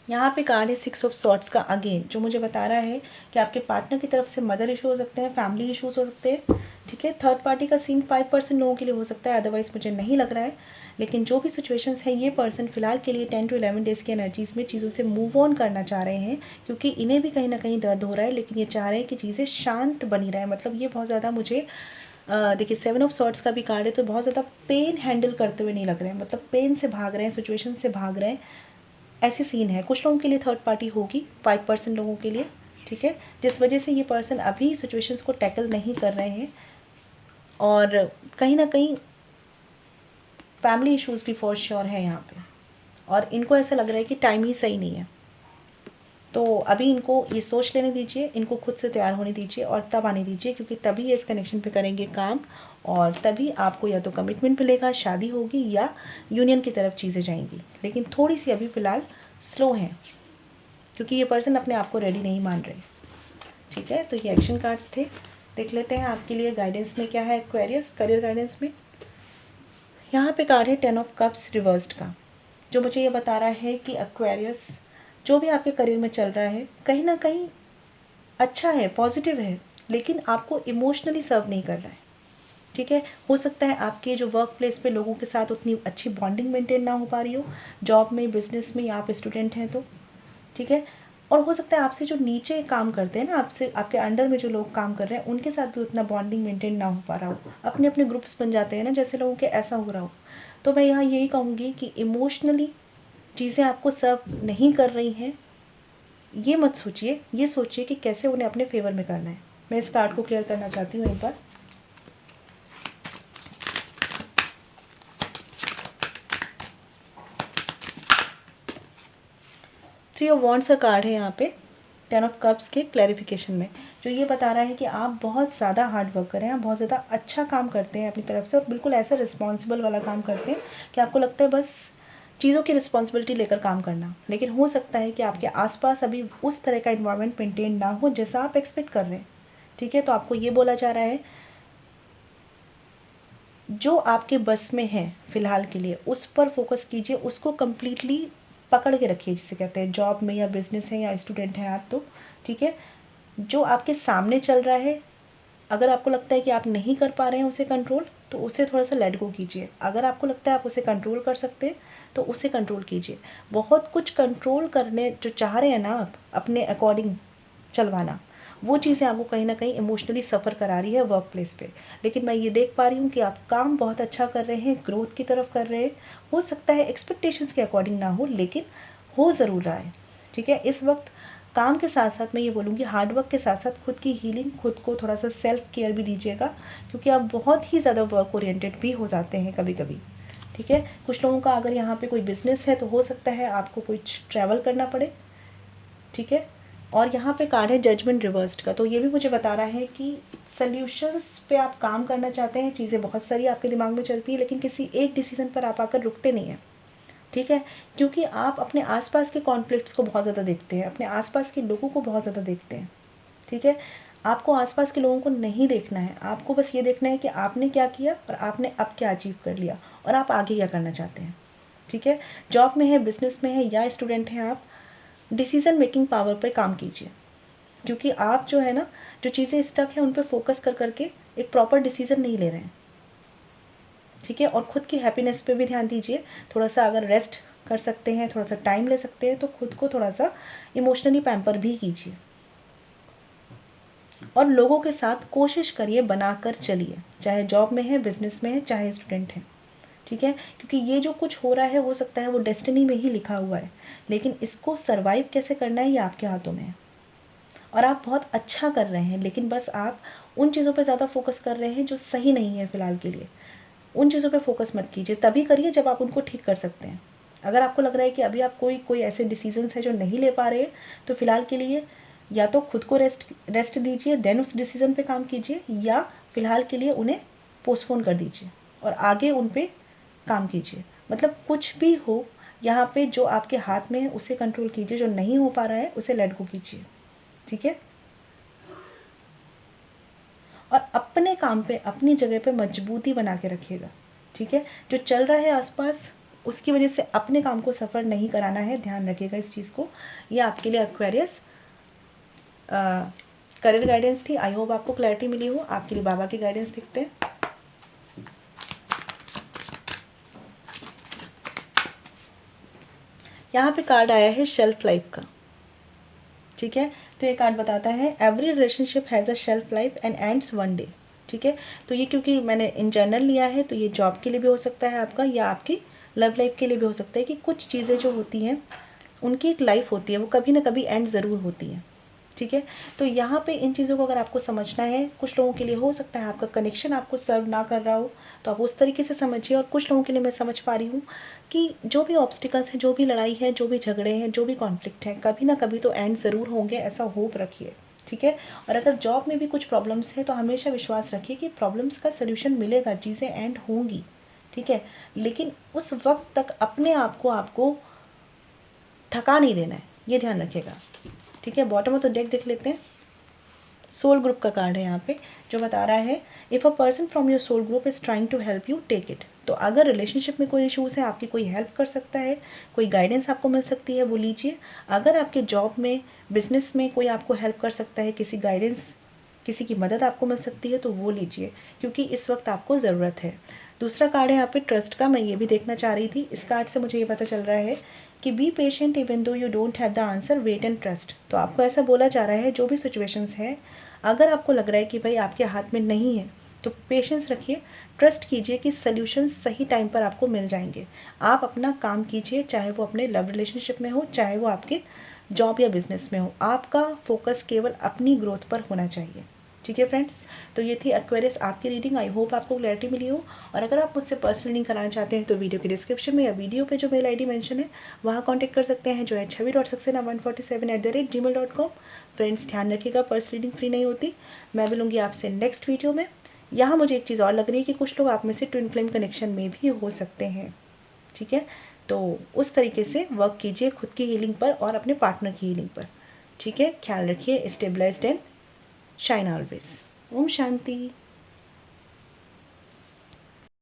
यहाँ पे कार्ड है 6 ऑफ सॉर्ड्स का अगेन, जो मुझे बता रहा है कि आपके पार्टनर की तरफ से मदर इशू हो सकते हैं, फैमिली इशूज़ हो सकते हैं, ठीक है। थर्ड पार्टी का सीन 5% लोगों के लिए हो सकता है, अदरवाइज़ मुझे नहीं लग रहा है। लेकिन जो भी सिचुएशंस है, ये पर्सन फ़िलहाल के लिए 10 to 11 डेज़ की एनर्जीज़ में चीज़ों से मूव ऑन करना चाह रहे हैं, क्योंकि इन्हें भी कहीं ना कहीं दर्द हो रहा है, लेकिन ये चाह रहे हैं कि चीज़ें शांत बनी रहे। मतलब ये बहुत ज़्यादा मुझे देखिए 7 ऑफ सॉर्ड्स का भी कार्ड है, तो बहुत ज़्यादा पेन हैंडल करते हुए नहीं लग रहे हैं, मतलब पेन से भाग रहे हैं, सिचुएशन से भाग रहे हैं, ऐसे सीन है। कुछ लोगों के लिए थर्ड पार्टी होगी, 5% लोगों के लिए, ठीक है, जिस वजह से ये पर्सन अभी सिचुएशंस को टैकल नहीं कर रहे हैं, और कहीं ना कहीं फैमिली इश्यूज़ भी फॉर श्योर है यहाँ पे, और इनको ऐसा लग रहा है कि टाइम ही सही नहीं है। तो अभी इनको ये सोच लेने दीजिए, इनको खुद से तैयार होने दीजिए और तब आने दीजिए, क्योंकि तभी ये इस कनेक्शन पे करेंगे काम, और तभी आपको या तो कमिटमेंट मिलेगा, शादी होगी, या यूनियन की तरफ चीज़ें जाएंगी। लेकिन थोड़ी सी अभी फ़िलहाल स्लो हैं, क्योंकि ये पर्सन अपने आप को रेडी नहीं मान रहे, ठीक है। तो ये एक्शन कार्ड्स थे। देख लेते हैं आपके लिए गाइडेंस में क्या है एक्वेरियस, करियर गाइडेंस में। यहाँ पे कार्ड है 10 ऑफ कप्स रिवर्स्ड का, जो मुझे ये बता रहा है कि एक्वेरियस जो भी आपके करियर में चल रहा है, कहीं ना कहीं अच्छा है, पॉजिटिव है, लेकिन आपको इमोशनली सर्व नहीं कर रहा है, ठीक है। हो सकता है आपके जो वर्क प्लेस पे लोगों के साथ उतनी अच्छी बॉन्डिंग मेंटेन ना हो पा रही हो, जॉब में, बिजनेस में, या आप स्टूडेंट हैं तो, ठीक है। और हो सकता है आपसे जो नीचे काम करते हैं ना, आपसे आपके अंडर में जो लोग काम कर रहे हैं, उनके साथ भी उतना बॉन्डिंग मेंटेन ना हो पा रहा हो, अपने अपने ग्रुप्स बन जाते हैं ना जैसे लोगों के, ऐसा हो रहा हो। तो मैं यहाँ यही कहूँगी कि इमोशनली चीज़ें आपको सर्व नहीं कर रही हैं, ये मत सोचिए, ये सोचिए कि कैसे उन्हें अपने फेवर में करना है, मैं इस कार्ड को क्लियर करना चाहती हूँ एक बार। थ्री ऑफ वॉन्ड्स का कार्ड है यहाँ पे, 10 ऑफ कप्स के क्लैरिफिकेशन में, जो ये बता रहा है कि आप बहुत ज़्यादा हार्ड वर्क करें, आप बहुत ज़्यादा अच्छा काम करते हैं अपनी तरफ से, और बिल्कुल ऐसा रिस्पॉन्सिबल वाला काम करते हैं कि आपको लगता है बस चीज़ों की रिस्पॉन्सिबिलिटी लेकर काम करना। लेकिन हो सकता है कि आपके आसपास अभी उस तरह का इन्वायरमेंट मेंटेन ना हो जैसा आप एक्सपेक्ट कर रहे हैं, ठीक है। तो आपको ये बोला जा रहा है जो आपके बस में है फ़िलहाल के लिए उस पर फोकस कीजिए, उसको कम्प्लीटली पकड़ के रखिए, जिसे कहते हैं जॉब में या बिज़नेस है या स्टूडेंट हैं आप, तो ठीक है। जो आपके सामने चल रहा है, अगर आपको लगता है कि आप नहीं कर पा रहे हैं उसे कंट्रोल, तो उसे थोड़ा सा लेट गो कीजिए। अगर आपको लगता है आप उसे कंट्रोल कर सकते हैं तो उसे कंट्रोल कीजिए। बहुत कुछ कंट्रोल करने जो चाह रहे हैं ना आप अपने अकॉर्डिंग चलवाना, वो चीज़ें आपको कहीं ना कहीं इमोशनली सफ़र करा रही है वर्क प्लेस पे। लेकिन मैं ये देख पा रही हूँ कि आप काम बहुत अच्छा कर रहे हैं, ग्रोथ की तरफ कर रहे हैं। हो सकता है एक्सपेक्टेशंस के अकॉर्डिंग ना हो, लेकिन हो ज़रूर रहा है, ठीक है। इस वक्त काम के साथ साथ मैं ये बोलूँगी हार्डवर्क के साथ साथ खुद की हीलिंग, खुद को थोड़ा सा सेल्फ केयर भी दीजिएगा, क्योंकि आप बहुत ही ज़्यादा वर्क ओरिएंटेड भी हो जाते हैं कभी कभी, ठीक है। कुछ लोगों का अगर यहाँ पे कोई बिज़नेस है तो हो सकता है आपको कुछ ट्रैवल करना पड़े, ठीक है। और यहाँ पे कार्ड है जजमेंट रिवर्स्ड का, तो ये भी मुझे बता रहा है कि सल्यूशंस पे आप काम करना चाहते हैं, चीज़ें बहुत सारी आपके दिमाग में चलती है, लेकिन किसी एक डिसीज़न पर आप आकर रुकते नहीं हैं, ठीक है। क्योंकि आप अपने आसपास के कॉन्फ्लिक्ट्स को बहुत ज़्यादा देखते हैं, अपने आसपास के लोगों को बहुत ज़्यादा देखते हैं, ठीक है। आपको आसपास के लोगों को नहीं देखना है, आपको बस ये देखना है कि आपने क्या किया और आपने अब क्या अचीव कर लिया और आप आगे क्या करना चाहते हैं, ठीक है। जॉब में है, बिजनेस में है या स्टूडेंट हैं आप, डिसीज़न मेकिंग पावर पे काम कीजिए, क्योंकि आप जो है ना, जो चीज़ें स्टक हैं उन पे फोकस कर करके एक प्रॉपर डिसीज़न नहीं ले रहे हैं, ठीक है। और ख़ुद की हैप्पीनेस पे भी ध्यान दीजिए, थोड़ा सा अगर रेस्ट कर सकते हैं, थोड़ा सा टाइम ले सकते हैं तो खुद को थोड़ा सा इमोशनली पैम्पर भी कीजिए, और लोगों के साथ कोशिश करिए बनाकर चलिए, चाहे जॉब में है, बिजनेस में है, चाहे स्टूडेंट हैं, ठीक है। क्योंकि ये जो कुछ हो रहा है हो सकता है वो डेस्टिनी में ही लिखा हुआ है, लेकिन इसको सर्वाइव कैसे करना है ये आपके हाथों में है। और आप बहुत अच्छा कर रहे हैं, लेकिन बस आप उन चीज़ों पे ज़्यादा फोकस कर रहे हैं जो सही नहीं है फ़िलहाल के लिए। उन चीज़ों पे फोकस मत कीजिए, तभी करिए जब आप उनको ठीक कर सकते हैं। अगर आपको लग रहा है कि अभी आप कोई ऐसे डिसीजंस हैं जो नहीं ले पा रहे, तो फ़िलहाल के लिए या तो खुद को रेस्ट दीजिए, देन उस डिसीज़न पे काम कीजिए, या फ़िलहाल के लिए उन्हें पोस्टपोन कर दीजिए और आगे उन पे काम कीजिए। मतलब कुछ भी हो, यहाँ पे जो आपके हाथ में है उसे कंट्रोल कीजिए, जो नहीं हो पा रहा है उसे लेट गो कीजिए, ठीक है। और अपने काम पे, अपनी जगह पे मजबूती बना के रखिएगा, ठीक है। जो चल रहा है आसपास उसकी वजह से अपने काम को सफ़र नहीं कराना है, ध्यान रखिएगा इस चीज़ को। ये आपके लिए एक्वेरियस करियर गाइडेंस थी। आई होप आपको क्लैरिटी मिली हो। आपके लिए बाबा की गाइडेंस दिखते हैं। यहाँ पे कार्ड आया है शेल्फ लाइफ का, ठीक है। तो ये कार्ड बताता है every relationship has a shelf life and ends one day, ठीक है। तो ये क्योंकि मैंने इन जनरल लिया है तो ये जॉब के लिए भी हो सकता है आपका, या आपकी लव लाइफ के लिए भी हो सकता है कि कुछ चीज़ें जो होती हैं उनकी एक लाइफ होती है, वो कभी ना कभी एंड ज़रूर होती है, ठीक है। तो यहाँ पे इन चीज़ों को अगर आपको समझना है, कुछ लोगों के लिए हो सकता है आपका कनेक्शन आपको सर्व ना कर रहा हो, तो आप उस तरीके से समझिए। और कुछ लोगों के लिए मैं समझ पा रही हूँ कि जो भी ऑब्स्टिकल्स हैं, जो भी लड़ाई है, जो भी झगड़े हैं, जो भी कॉन्फ्लिक्ट है, कभी ना कभी तो एंड ज़रूर होंगे, ऐसा होप रखिए, ठीक है। और अगर जॉब में भी कुछ प्रॉब्लम्स है तो हमेशा विश्वास रखिए कि प्रॉब्लम्स का सोल्यूशन मिलेगा, चीज़ें एंड होंगी, ठीक है। लेकिन उस वक्त तक अपने आप को आपको थका नहीं देना है, ये ध्यान रखिएगा, ठीक है। बॉटम ऑफ द डेक देख लेते हैं। सोल ग्रुप का कार्ड है यहाँ पे, जो बता रहा है if a person from your soul group is trying to help you take it. तो अगर रिलेशनशिप में कोई इश्यूज़ है, आपकी कोई हेल्प कर सकता है, कोई गाइडेंस आपको मिल सकती है, वो लीजिए। अगर आपके जॉब में, बिजनेस में कोई आपको हेल्प कर सकता है, किसी गाइडेंस, किसी की मदद आपको मिल सकती है, तो वो लीजिए, क्योंकि इस वक्त आपको ज़रूरत है। दूसरा कार्ड है यहाँ पे ट्रस्ट का, मैं ये भी देखना चाह रही थी। इस कार्ड से मुझे ये पता चल रहा है कि be patient even though you don't have the answer, wait and trust. तो आपको ऐसा बोला जा रहा है, जो भी सिचुएशंस है, अगर आपको लग रहा है कि भाई आपके हाथ में नहीं है, तो पेशेंस रखिए, ट्रस्ट कीजिए कि सल्यूशंस सही टाइम पर आपको मिल जाएंगे। आप अपना काम कीजिए, चाहे वो अपने लव रिलेशनशिप में हो, चाहे वो आपके जॉब या बिजनेस में हो। आपका फोकस केवल अपनी ग्रोथ पर होना चाहिए, ठीक है फ्रेंड्स, तो ये थी एक्वेरियस आपकी रीडिंग। आई होप आपको क्लैरिटी मिली हो। और अगर आप मुझसे पर्सनल रीडिंग कराना चाहते हैं तो वीडियो के डिस्क्रिप्शन में या वीडियो पे जो मेल आईडी मेंशन है वहाँ कांटेक्ट कर सकते हैं, जो है chavi.saxena147@gmail.com। फ्रेंड्स ध्यान रखिएगा, पर्सनल रीडिंग फ्री नहीं होती। मैं मिलूँगी आपसे नेक्स्ट वीडियो में। यहाँ मुझे एक चीज़ और लग रही है कि कुछ लोग आप में से ट्विन फ्लेम कनेक्शन में भी हो सकते हैं, ठीक है। तो उस तरीके से वर्क कीजिए खुद की हीलिंग पर और अपने पार्टनर की हीलिंग पर, ठीक है। ख्याल रखिए, स्टेबलाइज्ड एंड शाइन ऑलवेज। ओम शांति।